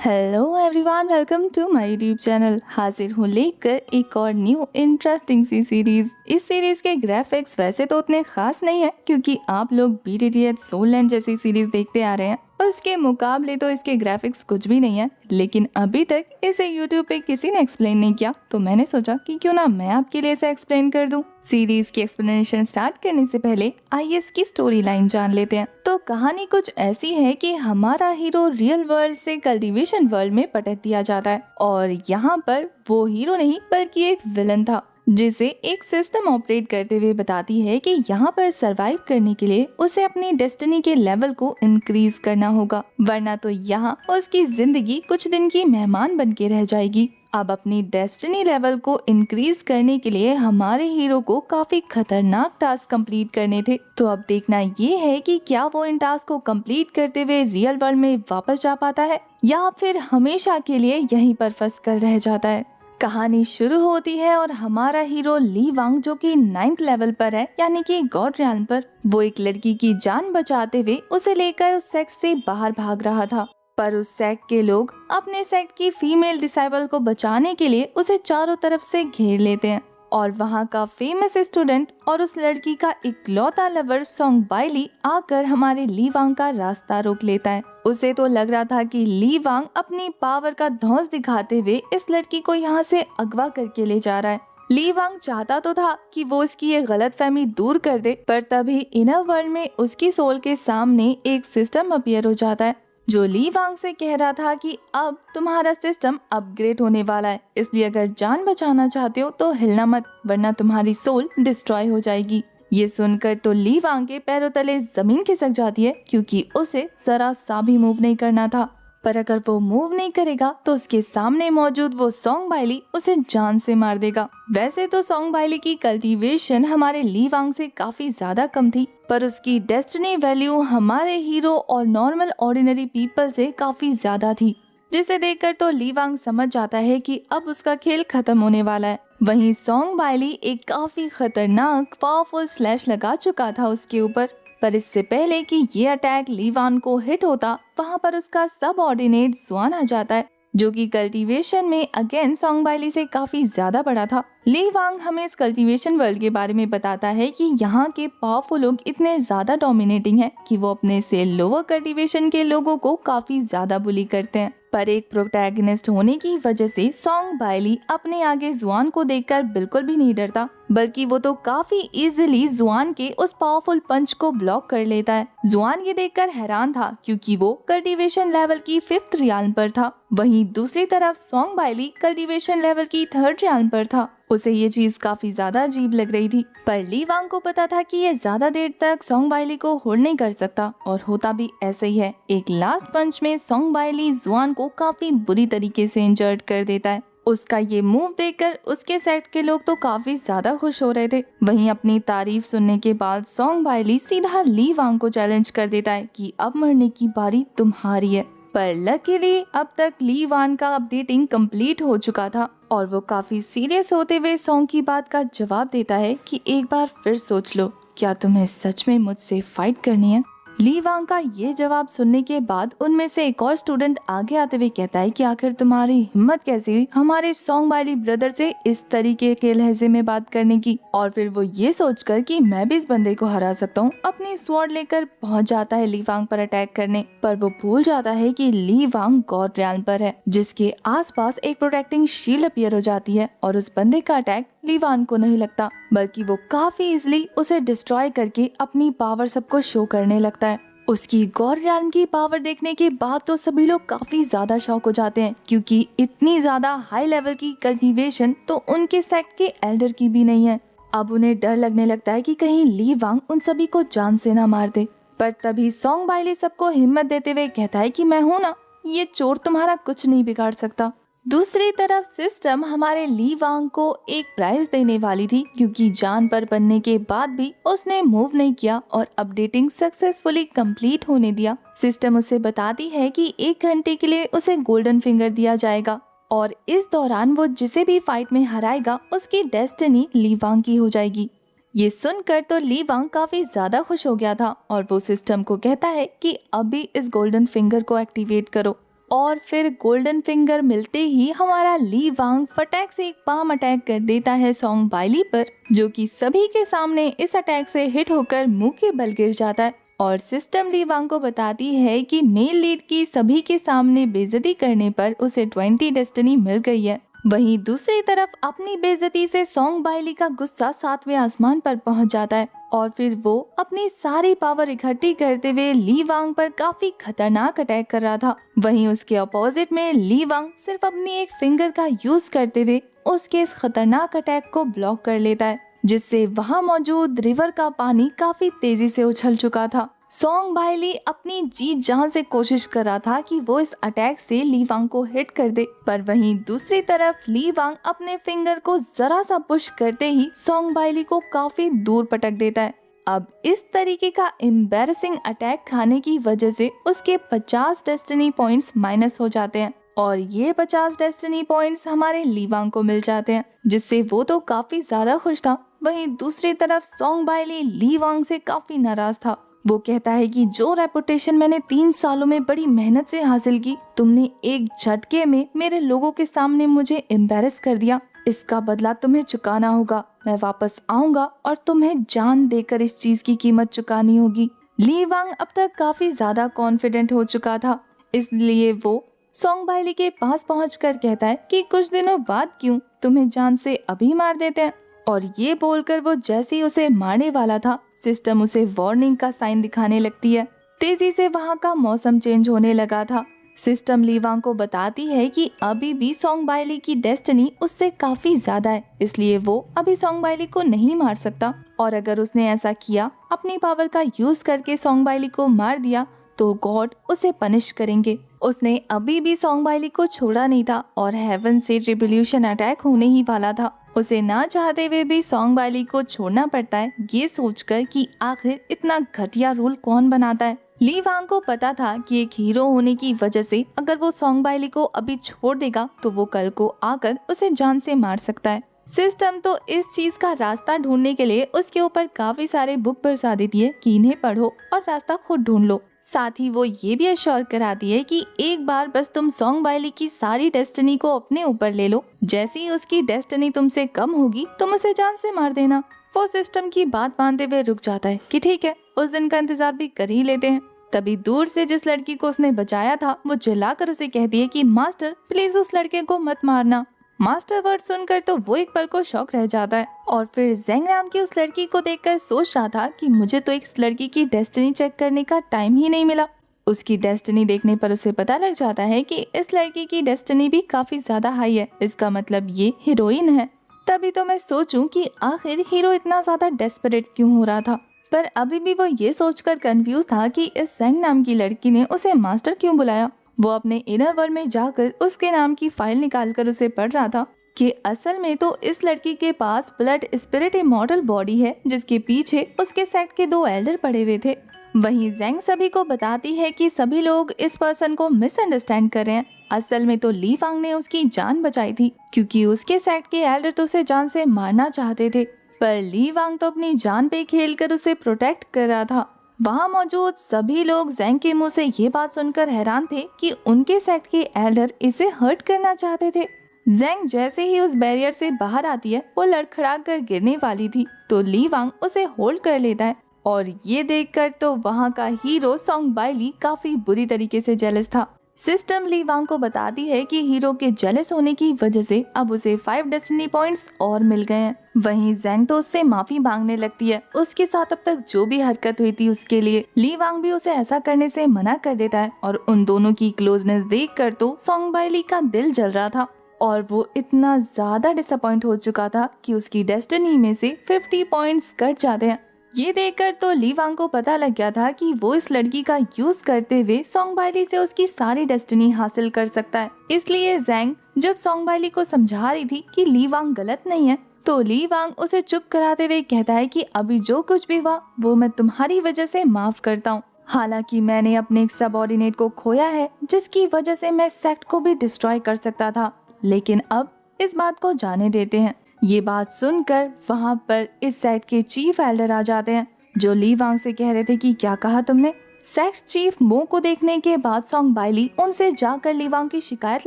Hello everyone, welcome to my YouTube channel. हाजिर हूँ लेकर एक और न्यू इंटरेस्टिंग सी सीरीज। इस सीरीज के ग्राफिक्स वैसे तो उतने खास नहीं है क्योंकि आप लोग बीटीटीएच सोलैंड जैसी सीरीज देखते आ रहे हैं। उसके मुकाबले तो इसके ग्राफिक्स कुछ भी नहीं है, लेकिन अभी तक इसे यूट्यूब पे किसी ने एक्सप्लेन नहीं किया, तो मैंने सोचा कि क्यों ना मैं आपके लिए इसे एक्सप्लेन कर दूं। सीरीज की एक्सप्लेनेशन स्टार्ट करने से पहले आइए इसकी स्टोरी लाइन जान लेते हैं। तो कहानी कुछ ऐसी है कि हमारा हीरो रियल वर्ल्ड से कल्टीवेशन वर्ल्ड में पटक दिया जाता है और यहाँ पर वो हीरो नहीं बल्कि एक विलन था, जिसे एक सिस्टम ऑपरेट करते हुए बताती है कि यहाँ पर सरवाइव करने के लिए उसे अपनी डेस्टिनी के लेवल को इंक्रीज करना होगा, वरना तो यहाँ उसकी जिंदगी कुछ दिन की मेहमान बन के रह जाएगी। अब अपनी डेस्टिनी लेवल को इंक्रीज करने के लिए हमारे हीरो को काफी खतरनाक टास्क कंप्लीट करने थे। तो अब देखना ये है कि क्या वो इन टास्क को कंप्लीट करते हुए रियल वर्ल्ड में वापस जा पाता है या फिर हमेशा के लिए यहीं पर फंस कर रह जाता है। कहानी शुरू होती है और हमारा हीरो ली वांग, जो कि 9th लेवल पर है, यानी कि गॉड रियल्म पर, वो एक लड़की की जान बचाते हुए उसे लेकर उस सेक्ट से बाहर भाग रहा था। पर उस सेक्ट के लोग अपने सेक्ट की फीमेल डिसाइबल को बचाने के लिए उसे चारों तरफ से घेर लेते हैं और वहाँ का फेमस स्टूडेंट और उस लड़की का इकलौता लवर सोंग बाइली आकर हमारे ली वांग का रास्ता रोक लेता है। उसे तो लग रहा था कि ली वांग अपनी पावर का धौंस दिखाते हुए इस लड़की को यहाँ से अगवा करके ले जा रहा है। ली वांग चाहता तो था कि वो इसकी ये गलतफहमी दूर कर दे, पर तभी इनर वर्ल्ड में उसकी सोल के सामने एक सिस्टम अपीयर हो जाता है जो ली वांग से कह रहा था कि अब तुम्हारा सिस्टम अपग्रेड होने वाला है, इसलिए अगर जान बचाना चाहते हो तो हिलना मत, वरना तुम्हारी सोल डिस्ट्रॉय हो जाएगी। ये सुनकर तो ली वांग के पैरों तले जमीन खिसक जाती है क्योंकि उसे जरा सा भी मूव नहीं करना था। पर अगर वो मूव नहीं करेगा तो उसके सामने मौजूद वो सोंग बाइली उसे जान से मार देगा। वैसे तो सोंग बाइली की कल्टीवेशन हमारे ली वांग से काफी ज्यादा कम थी, पर उसकी डेस्टिनी वैल्यू हमारे हीरो और नॉर्मल ऑर्डिनरी पीपल से काफी ज्यादा थी, जिसे देखकर तो ली वांग समझ जाता है कि अब उसका खेल खत्म होने वाला है। वहीं सोंग बाइली एक काफी खतरनाक पावरफुल स्लैश लगा चुका था उसके ऊपर, पर इससे पहले कि ये अटैक ली वांग को हिट होता, वहाँ पर उसका सब ऑर्डिनेट जुआन आ जाता है, जो कि कल्टीवेशन में अगेन सोंग बाइली से काफी ज्यादा बड़ा था। ली वांग हमें इस कल्टीवेशन वर्ल्ड के बारे में बताता है कि यहाँ के पावरफुल लोग इतने ज्यादा डोमिनेटिंग हैं कि वो अपने से लोअर कल्टीवेशन के लोगों को काफी ज्यादा बुली करते हैं। पर एक प्रोटैगनिस्ट होने की वजह से सोंग बाइली अपने आगे जुआन को देखकर बिल्कुल भी नहीं डरता, बल्कि वो तो काफी इजीली जुआन के उस पावरफुल पंच को ब्लॉक कर लेता है। जुआन ये देखकर हैरान था क्योंकि वो कल्टीवेशन लेवल की 5th रियाल्म पर था, वहीं दूसरी तरफ सोंग बाइली कल्टीवेशन लेवल की 3rd रियाल्म पर था। उसे ये चीज काफी ज्यादा अजीब लग रही थी, पर ली वांग को पता था कि ये ज्यादा देर तक सोंग बाइली को होल्ड नहीं कर सकता, और होता भी ऐसे ही है। एक लास्ट पंच में सोंग बाइली जुआन को काफी बुरी तरीके से इंजर्ड कर देता है। उसका ये मूव देखकर उसके सेट के लोग तो काफी ज्यादा खुश हो रहे थे। वहीं अपनी तारीफ सुनने के बाद सोंग बाइली सीधा ली वांग को चैलेंज कर देता है कि अब मरने की बारी तुम्हारी है। पर लकीली अब तक ली वांग का अपडेटिंग कंप्लीट हो चुका था और वो काफी सीरियस होते हुए सोंग की बात का जवाब देता है कि एक बार फिर सोच लो, क्या तुम्हें सच में मुझसे फाइट करनी है। ली वांग का ये जवाब सुनने के बाद उनमें से एक और स्टूडेंट आगे आते हुए कहता है कि आखिर तुम्हारी हिम्मत कैसी हुई हमारे सोंग बाइली ब्रदर से इस तरीके के लहजे में बात करने की। और फिर वो ये सोचकर कि मैं भी इस बंदे को हरा सकता हूँ, अपनी स्वॉर्ड लेकर पहुंच जाता है ली वांग पर अटैक करने। पर वो भूल जाता है कि ली वांग गॉड रियल्म पर है, जिसके आसपास एक प्रोटेक्टिंग शील्ड अपीयर हो जाती है और उस बंदे का अटैक ली वांग को नहीं लगता, बल्कि वो काफी इजीली उसे डिस्ट्रॉय करके अपनी पावर सबको शो करने लगता है। उसकी गॉड रियल्म की पावर देखने के बाद तो सभी लोग काफी ज्यादा शॉक हो जाते हैं, क्योंकि इतनी ज्यादा हाई लेवल की कल्टीवेशन तो उनके सेक्ट के एल्डर की भी नहीं है। अब उन्हें डर लगने लगता है कि कहीं ली वांग उन सभी को जान से ना मार दे। पर तभी सोंग बाइली सबको हिम्मत देते हुए कहता है कि मैं हूँ ना, ये चोर तुम्हारा कुछ नहीं बिगाड़ सकता। दूसरी तरफ सिस्टम हमारे ली वांग को एक प्राइज देने वाली थी, क्योंकि जान पर बनने के बाद भी उसने मूव नहीं किया और अपडेटिंग सक्सेसफुली कंप्लीट होने दिया। सिस्टम उसे बताती है कि 1 घंटे के लिए उसे गोल्डन फिंगर दिया जाएगा और इस दौरान वो जिसे भी फाइट में हराएगा उसकी डेस्टिनी ली वांग की हो जाएगी। ये सुनकर तो ली वांग काफी ज्यादा खुश हो गया था और वो सिस्टम को कहता है कि अभी इस गोल्डन फिंगर को एक्टिवेट करो। और फिर गोल्डन फिंगर मिलते ही हमारा ली वांग फटाक से एक पाम अटैक कर देता है सॉन्ग बाइली पर, जो कि सभी के सामने इस अटैक से हिट होकर मुंह के बल गिर जाता है। और सिस्टम ली वांग को बताती है कि मेल लीड की सभी के सामने बेइज्जती करने पर उसे 20 डेस्टिनी मिल गई है। वहीं दूसरी तरफ अपनी बेइज्जती से सॉन्ग बाइली का गुस्सा 7वें आसमान पर पहुंच जाता है और फिर वो अपनी सारी पावर इकट्ठी करते हुए ली वांग पर काफी खतरनाक अटैक कर रहा था। वहीं उसके अपोजिट में ली वांग सिर्फ अपनी एक फिंगर का यूज करते हुए उसके इस खतरनाक अटैक को ब्लॉक कर लेता है, जिससे वहां मौजूद रिवर का पानी काफी तेजी से उछल चुका था। सॉन्ग बाइली अपनी जी जान से कोशिश कर रहा था कि वो इस अटैक से ली वांग को हिट कर दे, पर वहीं दूसरी तरफ ली वांग अपने फिंगर को जरा सा पुश करते ही सॉन्ग बाइली को काफी दूर पटक देता है। अब इस तरीके का एम्बैरेसिंग अटैक खाने की वजह से उसके 50 डेस्टिनी पॉइंट्स माइनस हो जाते हैं और ये 50 डेस्टिनी पॉइंट्स हमारे ली वांग को मिल जाते हैं, जिससे वो तो काफी ज्यादा खुश था। वहीं दूसरी तरफ सॉन्ग बाइली ली वांग से काफी नाराज था। वो कहता है कि जो रेपुटेशन मैंने 3 सालों में बड़ी मेहनत से हासिल की, तुमने एक झटके में मेरे लोगों के सामने मुझे एम्बैरेस कर दिया। इसका बदला तुम्हें चुकाना होगा। मैं वापस आऊंगा और तुम्हें जान देकर इस चीज की कीमत चुकानी होगी। ली वांग अब तक काफी ज्यादा कॉन्फिडेंट हो चुका था, इसलिए वो सॉन्ग बाइली के पास पहुंचकर कहता है कि कुछ दिनों बाद क्यों, तुम्हें जान से अभी मार देते हैं। और ये बोलकर वो जैसे ही उसे मारने वाला था, सिस्टम उसे वार्निंग का साइन दिखाने लगती है। तेजी से वहाँ का मौसम चेंज होने लगा था। सिस्टम ली वांग को बताती है कि अभी भी सॉन्ग बाइली की डेस्टिनी उससे काफी ज्यादा है, इसलिए वो अभी सॉन्ग बाइली को नहीं मार सकता। और अगर उसने ऐसा किया, अपनी पावर का यूज करके सॉन्ग बाइली को मार दिया, तो गॉड उसे पनिश करेंगे। उसने अभी भी सॉन्ग बाइली को छोड़ा नहीं था और हेवन से रिवोल्यूशन अटैक होने ही वाला था। उसे ना चाहते हुए भी सॉन्ग बाइली को छोड़ना पड़ता है, ये सोचकर कि आखिर इतना घटिया रूल कौन बनाता है। ली वांग को पता था कि एक हीरो होने की वजह से अगर वो सॉन्ग बाइली को अभी छोड़ देगा तो वो कल को आकर उसे जान से मार सकता है। सिस्टम तो इस चीज का रास्ता ढूंढने के लिए उसके ऊपर काफी सारे बुक बरसा देती है कि इन्हें पढ़ो और रास्ता खुद ढूंढ लो। साथ ही वो ये भी अश्योर कराती है कि एक बार बस तुम सॉन्ग बाइली की सारी डेस्टिनी को अपने ऊपर ले लो, जैसे ही उसकी डेस्टिनी तुमसे कम होगी तुम उसे जान से मार देना। वो सिस्टम की बात मानते हुए रुक जाता है कि ठीक है, उस दिन का इंतजार भी कर ही लेते हैं। तभी दूर से जिस लड़की को उसने बचाया था वो चिल्लाकर उसे कहती है कि मास्टर प्लीज उस लड़के को मत मारना। मास्टर वर्ड सुनकर तो वो एक पल को शौक रह जाता है और फिर ज़ेंग नाम की उस लड़की को देखकर सोच रहा था कि मुझे तो इस लड़की की डेस्टिनी चेक करने का टाइम ही नहीं मिला। उसकी डेस्टिनी देखने पर उसे पता लग जाता है कि इस लड़की की डेस्टिनी भी काफी ज्यादा हाई है, इसका मतलब ये हीरोइन है। तभी तो मैं सोचूं कि आखिर हीरो इतना ज्यादा डेस्परेट क्यों हो रहा था, पर अभी भी वो ये सोचकर कंफ्यूज था कि इस ज़ेंग नाम की लड़की ने उसे मास्टर क्यों बुलाया। वो अपने इनर वर्ल्ड में जाकर उसके नाम की फाइल निकालकर उसे पढ़ रहा था कि असल में तो इस लड़की के पास ब्लड स्पिरिट इमॉर्टल बॉडी है, जिसके पीछे उसके सेट के 2 एल्डर पड़े हुए थे। वहीं ज़ेंग सभी को बताती है कि सभी लोग इस पर्सन को मिसअंडरस्टैंड कर रहे हैं। असल में तो ली वांग ने उसकी जान बचाई थी, क्योंकि उसके सेट के एल्डर तो उसे जान से मारना चाहते थे, पर ली वांग तो अपनी जान पे खेलकर उसे प्रोटेक्ट कर रहा था। वहाँ मौजूद सभी लोग ज़ेंग के मुंह से ये बात सुनकर हैरान थे कि उनके सेक्ट के एल्डर इसे हर्ट करना चाहते थे। ज़ेंग जैसे ही उस बैरियर से बाहर आती है, वो लड़खड़ा कर गिरने वाली थी, तो ली वांग उसे होल्ड कर लेता है और ये देखकर तो वहाँ का हीरो सॉन्ग बाइली काफी बुरी तरीके से जेलस था। सिस्टम ली वांग को बताती है कि हीरो के जेलस होने की वजह से अब उसे 5 डेस्टिनी पॉइंट्स और मिल गए हैं। वहीं ज़ेंग तो उससे माफी मांगने लगती है उसके साथ अब तक जो भी हरकत हुई थी उसके लिए। ली वांग भी उसे ऐसा करने से मना कर देता है और उन दोनों की क्लोजनेस देखकर तो सॉन्ग बाइली का दिल जल रहा था और वो इतना ज्यादा डिसअपॉइंट हो चुका था कि उसकी डेस्टिनी में से 50 पॉइंट्स कट जाते हैं। ये देखकर तो ली वांग को पता लग गया था कि वो इस लड़की का यूज करते हुए सॉन्ग बाइली से उसकी सारी डेस्टिनी हासिल कर सकता है। इसलिए ज़ेंग जब सॉन्ग बाइली को समझा रही थी कि ली वांग गलत नहीं है, तो ली वांग उसे चुप कराते हुए कहता है कि अभी जो कुछ भी हुआ वो मैं तुम्हारी वजह से माफ करता हूँ। हालांकि मैंने अपने एक सबऑर्डिनेट को खोया है जिसकी वजह से मैं सेक्ट को भी डिस्ट्रॉय कर सकता था, लेकिन अब इस बात को जाने देते हैं। ये बात सुनकर वहाँ पर इस सेट के चीफ एल्डर आ जाते हैं, जो ली वांग से कह रहे थे कि क्या कहा तुमने। सेक्ट चीफ मो को देखने के बाद सोंग बाइली उनसे जाकर ली वांग की शिकायत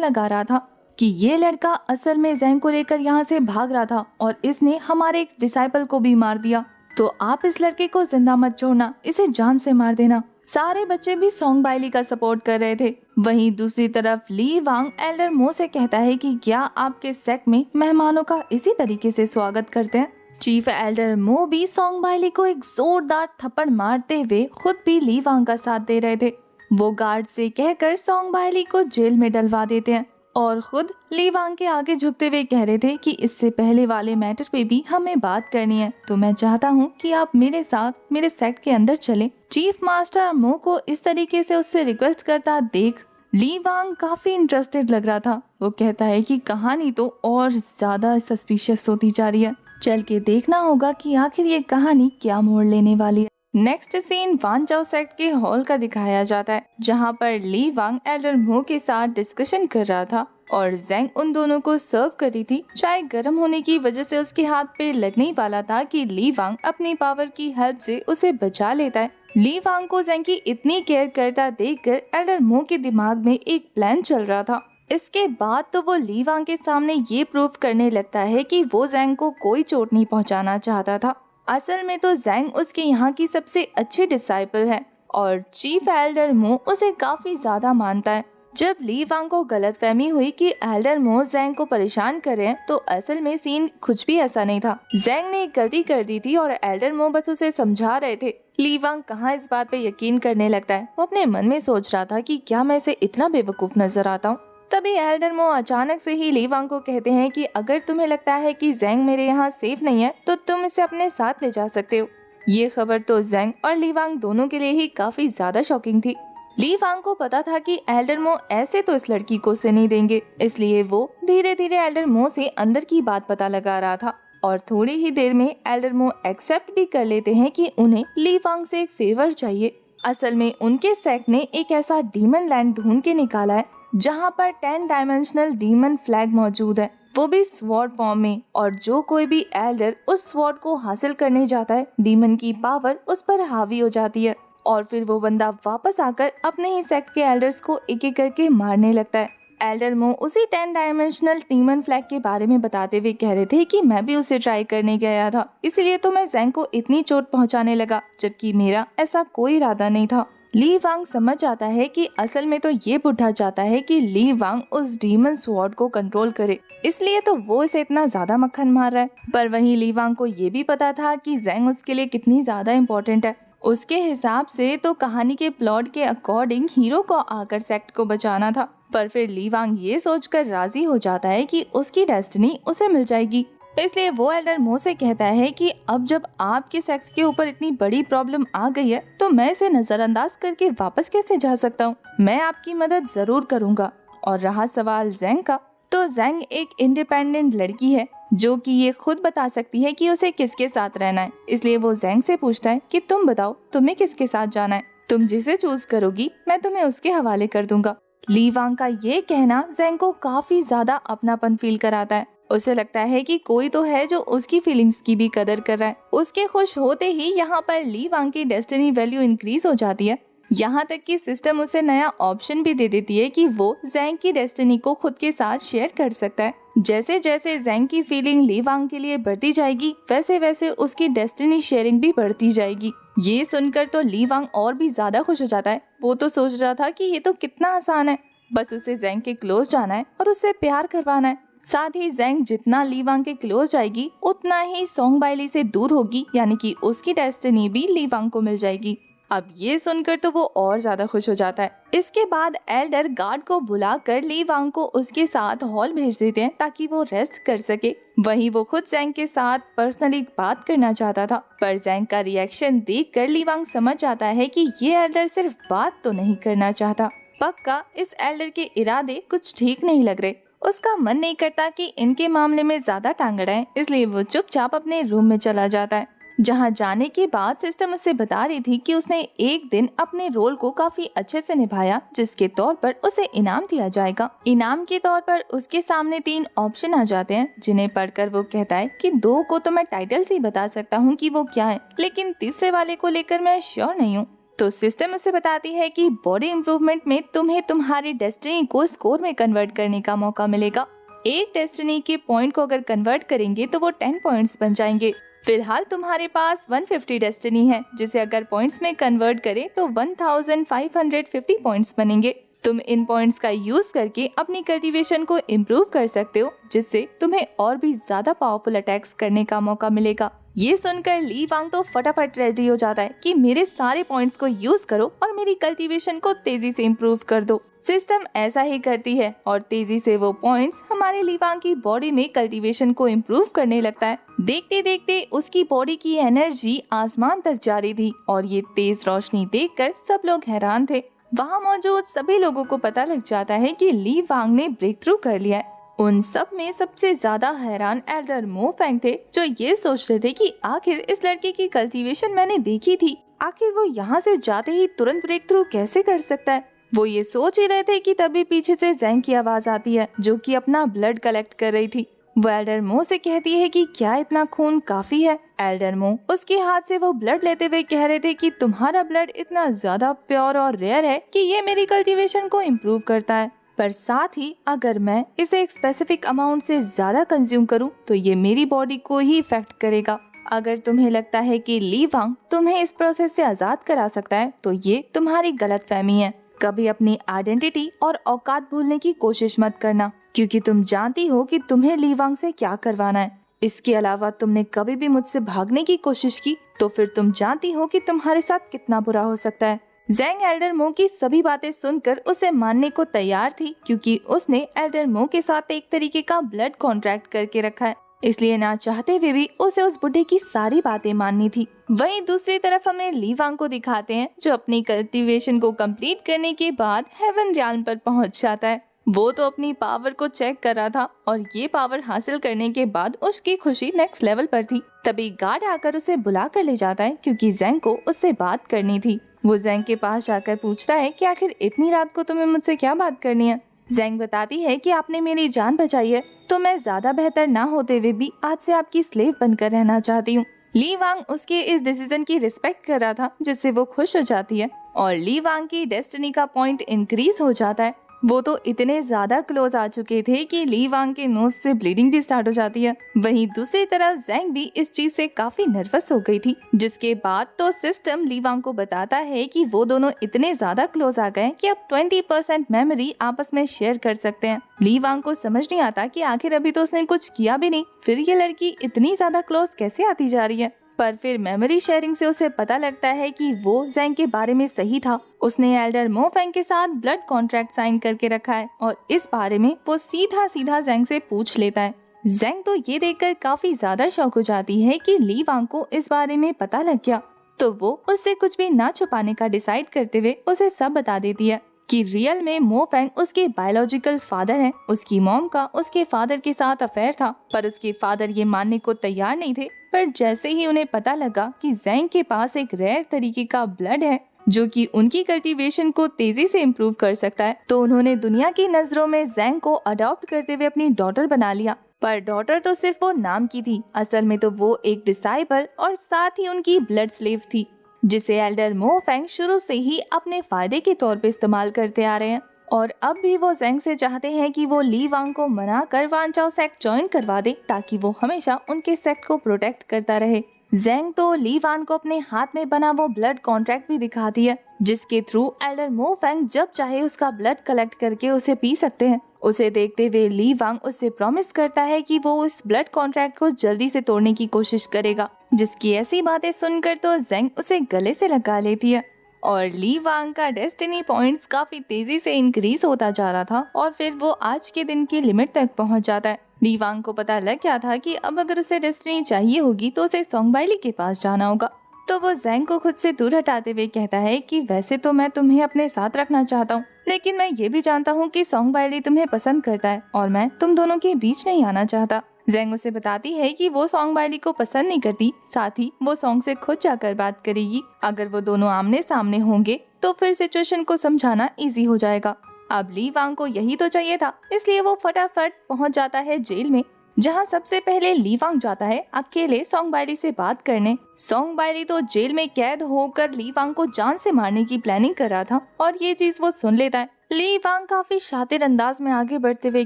लगा रहा था कि ये लड़का असल में ज़ैंग को लेकर यहाँ से भाग रहा था और इसने हमारे एक डिसाइपल को भी मार दिया। तो आप इस लड़के को जिंदा मत छोड़ना, इसे जान से मार देना। सारे बच्चे भी सोंग बाइली का सपोर्ट कर रहे थे। वहीं दूसरी तरफ ली वांग एल्डर मो से कहता है कि क्या आपके सेक्ट में मेहमानों का इसी तरीके से स्वागत करते हैं। चीफ एल्डर मो भी सोंग बाइली को एक जोरदार थप्पड़ मारते हुए खुद भी ली वांग का साथ दे रहे थे। वो गार्ड से कहकर सोंग बाइली को जेल में डलवा देते हैं और खुद ली वांग के आगे झुकते हुए कह रहे थे कि इससे पहले वाले मैटर पे भी हमें बात करनी है, तो मैं चाहता हूँ कि आप मेरे साथ मेरे सेक्ट के अंदर चलें। चीफ मास्टर मो को इस तरीके से उससे रिक्वेस्ट करता देख ली वांग काफी इंटरेस्टेड लग रहा था। वो कहता है कि कहानी तो और ज्यादा सस्पिशियस होती जा रही है, चल के देखना होगा कि आखिर ये कहानी क्या मोड़ लेने वाली है। नेक्स्ट सीन वान चाओ सेक्ट के हॉल का दिखाया जाता है, जहाँ पर ली वांग एल्डर मो के साथ डिस्कशन कर रहा था और ज़ैंग उन दोनों को सर्व करी थी। चाय गर्म होने की वजह से उसके हाथ पे लगने ही वाला था कि ली वांग अपनी पावर की हेल्प से उसे बचा लेता है। ली वांग को ज़ैंग की इतनी केयर करता देखकर एल्डर मो के दिमाग में एक प्लान चल रहा था। इसके बाद तो वो ली वांग के सामने ये प्रूफ करने लगता है कि वो ज़ैंग को कोई चोट नहीं पहुंचाना चाहता था। असल में तो ज़ैंग उसके यहाँ की सबसे अच्छी डिसाइपल है और चीफ एल्डर मो उसे काफी ज्यादा मानता है। जब ली वांग को गलतफहमी हुई कि एल्डर मो ज़ैंग को परेशान कर रहे हैं, तो असल में सीन कुछ भी ऐसा नहीं था। ज़ैंग ने एक गलती कर दी थी और एल्डर मो बस उसे समझा रहे थे। ली वांग कहाँ इस बात पे यकीन करने लगता है। वो अपने मन में सोच रहा था कि क्या मैं इसे इतना बेवकूफ नजर आता हूँ। तभी एल्डर मो अचानक से ही ली वांग को कहते हैं कि अगर तुम्हें लगता है कि ज़ैंग मेरे यहाँ सेफ नहीं है तो तुम इसे अपने साथ ले जा सकते हो। ये खबर तो ज़ैंग और ली वांग दोनों के लिए ही काफी ज्यादा शॉकिंग थी। ली वांग को पता था कि एल्डर मो ऐसे तो इस लड़की को से नहीं देंगे, इसलिए वो धीरे धीरे एल्डर मो से अंदर की बात पता लगा रहा था और थोड़ी ही देर में एल्डर मो एक्सेप्ट भी कर लेते हैं कि उन्हें ली वांग से एक फेवर चाहिए। असल में उनके सेक्ट ने एक ऐसा डीमन लैंड ढूंढ के निकाला है जहाँ पर 10 डायमेंशनल डीमन फ्लैग मौजूद है, वो भी स्वॉर्ड फॉर्म में, और जो कोई भी एल्डर उस स्वॉर्ड को हासिल करने जाता है डीमन की पावर उस पर हावी हो जाती है और फिर वो बंदा वापस आकर अपने ही सेक्ट के एल्डर्स को एक एक करके मारने लगता है। एल्डर मो उसी 10 डायमेंशनल डीमन फ्लैग के बारे में बताते हुए कह रहे थे कि मैं भी उसे ट्राई करने गया था, इसलिए तो मैं ज़ैंग को इतनी चोट पहुंचाने लगा, जबकि मेरा ऐसा कोई इरादा नहीं था। ली वांग समझ जाता है कि असल में तो ये बुढ़ा चाहता है कि ली वांग उस डीमन स्वॉर्ड को कंट्रोल करे, इसलिए तो वो इसे इतना ज्यादा मक्खन मार रहा है। पर वहीं ली वांग को ये भी पता था कि ज़ैंग उसके लिए कितनी ज्यादा इम्पोर्टेंट है। उसके हिसाब से तो कहानी के प्लॉट के अकॉर्डिंग हीरो को आकर सेक्ट को बचाना था, पर फिर ली वांग ये सोचकर राजी हो जाता है कि उसकी डेस्टिनी उसे मिल जाएगी। इसलिए वो एल्डर मो से कहता है कि अब जब आपके सेक्ट के ऊपर इतनी बड़ी प्रॉब्लम आ गई है तो मैं इसे नजरअंदाज करके वापस कैसे जा सकता हूँ। मैं आपकी मदद जरूर करूँगा। और रहा सवाल ज़ैंग का, तो ज़ैंग एक इंडिपेंडेंट लड़की है जो कि ये खुद बता सकती है कि उसे किसके साथ रहना है। इसलिए वो ज़ैंग से पूछता है कि तुम बताओ तुम्हें किसके साथ जाना है, तुम जिसे चूज करोगी मैं तुम्हें उसके हवाले कर दूंगा। ली वांग का ये कहना ज़ैंग को काफी ज्यादा अपनापन फील कराता है। उसे लगता है कि कोई तो है जो उसकी फीलिंग्स की भी कदर कर रहा है। उसके खुश होते ही यहाँ पर ली वांग की डेस्टिनी वैल्यू इंक्रीज हो जाती है। यहाँ तक कि सिस्टम उसे नया ऑप्शन भी दे देती है कि वो ज़ैंग की डेस्टिनी को खुद के साथ शेयर कर सकता है। जैसे जैसे ज़ैंग की फीलिंग ली वांग के लिए बढ़ती जाएगी, वैसे वैसे उसकी डेस्टिनी शेयरिंग भी बढ़ती जाएगी। ये सुनकर तो ली वांग और भी ज्यादा खुश हो जाता है। वो तो सोच रहा था कि ये तो कितना आसान है, बस उसे ज़ैंग के क्लोज जाना है और उससे प्यार करवाना है। साथ ही ज़ैंग जितना ली वांग के क्लोज जाएगी उतना ही सोंग बाइली से दूर होगी, यानी कि उसकी डेस्टिनी भी ली वांग को मिल जाएगी। अब ये सुनकर तो वो और ज्यादा खुश हो जाता है। इसके बाद एल्डर गार्ड को बुलाकर ली वांग को उसके साथ हॉल भेज देते हैं ताकि वो रेस्ट कर सके। वहीं वो खुद ज़ैंग के साथ पर्सनली बात करना चाहता था, पर ज़ैंग का रिएक्शन देखकर ली वांग समझ जाता है कि ये एल्डर सिर्फ बात तो नहीं करना चाहता। पक्का इस एल्डर के इरादे कुछ ठीक नहीं लग रहे। उसका मन नहीं करता कि इनके मामले में ज्यादा टांग अड़ाए, इसलिए वो चुपचाप अपने रूम में चला जाता है। जहाँ जाने के बाद सिस्टम उसे बता रही थी कि उसने एक दिन अपने रोल को काफी अच्छे से निभाया, जिसके तौर पर उसे इनाम दिया जाएगा। इनाम के तौर पर उसके सामने 3 ऑप्शन आ जाते हैं, जिन्हें पढ़कर वो कहता है कि 2 को तो मैं टाइटल से ही बता सकता हूँ कि वो क्या है, लेकिन तीसरे वाले को लेकर मैं श्योर नहीं हूँ। तो सिस्टम उसे बताती है कि बॉडी इम्प्रूवमेंट में तुम्हें तुम्हारी डेस्टिनी को स्कोर में कन्वर्ट करने का मौका मिलेगा। एक डेस्टिनी के पॉइंट को अगर कन्वर्ट करेंगे तो वो 10 पॉइंट्स बन जाएंगे। फिलहाल तुम्हारे पास 150 डेस्टिनी है, जिसे अगर पॉइंट्स में कन्वर्ट करें तो 1550 पॉइंट्स बनेंगे। तुम इन पॉइंट्स का यूज करके अपनी कल्टीवेशन को इम्प्रूव कर सकते हो, जिससे तुम्हें और भी ज्यादा पावरफुल अटैक्स करने का मौका मिलेगा। ये सुनकर ली वांग तो फटाफट रेडी हो जाता है कि मेरे सारे पॉइंट्स को यूज करो और मेरी कल्टीवेशन को तेजी से इम्प्रूव कर दो। सिस्टम ऐसा ही करती है और तेजी से वो पॉइंट्स हमारे ली वांग की बॉडी में कल्टीवेशन को इम्प्रूव करने लगता है। देखते देखते उसकी बॉडी की एनर्जी आसमान तक जा रही थी और ये तेज रोशनी देखकर सब लोग हैरान थे। वहाँ मौजूद सभी लोगों को पता लग जाता है कि ली वांग ने ब्रेक थ्रू कर लिया है। उन सब में सबसे ज्यादा हैरान एल्डर मो फेंग थे, जो ये सोच रहे थे कि आखिर इस लड़के की कल्टीवेशन मैंने देखी थी, आखिर वो यहाँ से जाते ही तुरंत ब्रेक थ्रू कैसे कर सकता है। वो ये सोच ही रहे थे कि तभी पीछे से ज़ैंग की आवाज आती है, जो कि अपना ब्लड कलेक्ट कर रही थी। वो एल्डर मो से कहती है कि क्या इतना खून काफी है। एल्डर मो उसके हाथ से वो ब्लड लेते हुए कह रहे थे कि तुम्हारा ब्लड इतना ज्यादा प्योर और रेयर है कि ये मेरी कल्टीवेशन को इम्प्रूव करता है, पर साथ ही अगर मैं इसे एक स्पेसिफिक अमाउंट से ज्यादा कंज्यूम करूं तो ये मेरी बॉडी को ही इफेक्ट करेगा। अगर तुम्हें लगता है कि ली वांग तुम्हें इस प्रोसेस से आजाद करा सकता है तो ये तुम्हारी गलतफहमी है। कभी अपनी आइडेंटिटी और औकात भूलने की कोशिश मत करना, क्योंकि तुम जानती हो कि तुम्हें ली वांग से क्या करवाना है। इसके अलावा तुमने कभी भी मुझसे भागने की कोशिश की तो फिर तुम जानती हो कि तुम्हारे साथ कितना बुरा हो सकता है। ज़ैंग एल्डर मो की सभी बातें सुनकर उसे मानने को तैयार थी, क्योंकि उसने एल्डर मो के साथ एक तरीके का ब्लड कॉन्ट्रैक्ट करके रखा है, इसलिए ना चाहते हुए भी उसे उस बुढ़े की सारी बातें माननी थी। वहीं दूसरी तरफ हमें ली वांग को दिखाते हैं, जो अपनी कल्टीवेशन को कंप्लीट करने के बाद हेवन रियाल्म पर पहुंच जाता है। वो तो अपनी पावर को चेक कर रहा था और ये पावर हासिल करने के बाद उसकी खुशी नेक्स्ट लेवल पर थी। तभी गार्ड आकर उसे बुला कर ले जाता है, क्योंकि ज़ैंग को उससे बात करनी थी। वो ज़ैंग के पास जाकर पूछता है कि आखिर इतनी रात को तुम्हें मुझसे क्या बात करनी है। ज़ैंग बताती है कि आपने मेरी जान बचाई है, तो मैं ज्यादा बेहतर ना होते हुए भी आज से आपकी स्लेव बनकर रहना चाहती हूँ। ली वांग उसके इस डिसीजन की रिस्पेक्ट कर रहा था, जिससे वो खुश हो जाती है और ली वांग की डेस्टिनी का पॉइंट इंक्रीज हो जाता है। वो तो इतने ज्यादा क्लोज आ चुके थे कि ली वांग के नोज से ब्लीडिंग भी स्टार्ट हो जाती है। वहीं दूसरी तरफ ज़ैंग भी इस चीज से काफी नर्वस हो गई थी, जिसके बाद तो सिस्टम ली वांग को बताता है कि वो दोनों इतने ज्यादा क्लोज आ गए कि अब 20% मेमोरी आपस में शेयर कर सकते हैं। ली वांग को समझ नहीं आता कि आखिर अभी तो उसने कुछ किया भी नहीं, फिर ये लड़की इतनी ज्यादा क्लोज कैसे आती जा रही है। पर फिर मेमोरी शेयरिंग से उसे पता लगता है कि वो ज़ैंग के बारे में सही था। उसने एल्डर मो फेंग के साथ ब्लड कॉन्ट्रैक्ट साइन करके रखा है और इस बारे में वो सीधा सीधा ज़ैंग से पूछ लेता है। ज़ैंग तो ये देखकर काफी ज्यादा शॉक हो जाती है कि ली वांग को इस बारे में पता लग गया, तो वो उससे कुछ भी ना छुपाने का डिसाइड करते हुए उसे सब बता देती है कि रियल में मो फेंग उसके बायोलॉजिकल फादर हैं। उसकी मॉम का उसके फादर के साथ अफेयर था, पर उसके फादर ये मानने को तैयार नहीं थे। पर जैसे ही उन्हें पता लगा कि ज़ैंग के पास एक रेयर तरीके का ब्लड है जो कि उनकी कल्टीवेशन को तेजी से इम्प्रूव कर सकता है, तो उन्होंने दुनिया की नजरों में ज़ैंग को अडॉप्ट करते हुए अपनी डॉटर बना लिया। पर डॉटर तो सिर्फ वो नाम की थी, असल में तो वो एक डिसाइबल और साथ ही उनकी ब्लड स्लेव थी, जिसे एल्डर मो फेंग शुरू से ही अपने फायदे के तौर पे इस्तेमाल करते आ रहे हैं। और अब भी वो ज़ैंग से चाहते हैं कि वो ली वांग को मना कर वांचाओ सेक्ट ज्वाइन करवा दे, ताकि वो हमेशा उनके सेक्ट को प्रोटेक्ट करता रहे। ज़ैंग तो ली वांग को अपने हाथ में बना वो ब्लड कॉन्ट्रैक्ट भी दिखाती है, जिसके थ्रू एल्डर मो फेंग जब चाहे उसका ब्लड कलेक्ट करके उसे पी सकते हैं। उसे देखते हुए ली वांग उससे प्रॉमिस करता है कि वो उस ब्लड कॉन्ट्रैक्ट को जल्दी से तोड़ने की कोशिश करेगा, जिसकी ऐसी बातें सुनकर तो ज़ैंग उसे गले से लगा लेती है। और ली वांग का डेस्टिनी पॉइंट्स काफी तेजी से इंक्रीज होता जा रहा था और फिर वो आज के दिन की लिमिट तक पहुंच जाता है। ली वांग को पता लग गया था कि अब अगर उसे डेस्टिनी चाहिए होगी तो उसे सोंगबाइली के पास जाना होगा। तो वो ज़ैंग को खुद से दूर हटाते हुए कहता है कि वैसे तो मैं तुम्हें अपने साथ रखना चाहता हूँ, लेकिन मैं ये भी जानता हूँ कि सोंगबाइली तुम्हें पसंद करता है और मैं तुम दोनों के बीच नहीं आना चाहता। ज़ैंग उसे बताती है कि वो सोंगबाइली को पसंद नहीं करती, साथ ही वो सोंग से खुद जाकर बात करेगी। अगर वो दोनों आमने सामने होंगे तो फिर सिचुएशन को समझाना इजी हो जाएगा। अब ली वांग को यही तो चाहिए था, इसलिए वो फटाफट पहुंच जाता है जेल में। जहां सबसे पहले ली वांग जाता है अकेले सोंग बाइली से बात करने। सोंग बाइली तो जेल में कैद होकर ली वांग को जान से मारने की प्लानिंग कर रहा था और ये चीज वो सुन लेता है। ली वांग काफी शातिर अंदाज में आगे बढ़ते हुए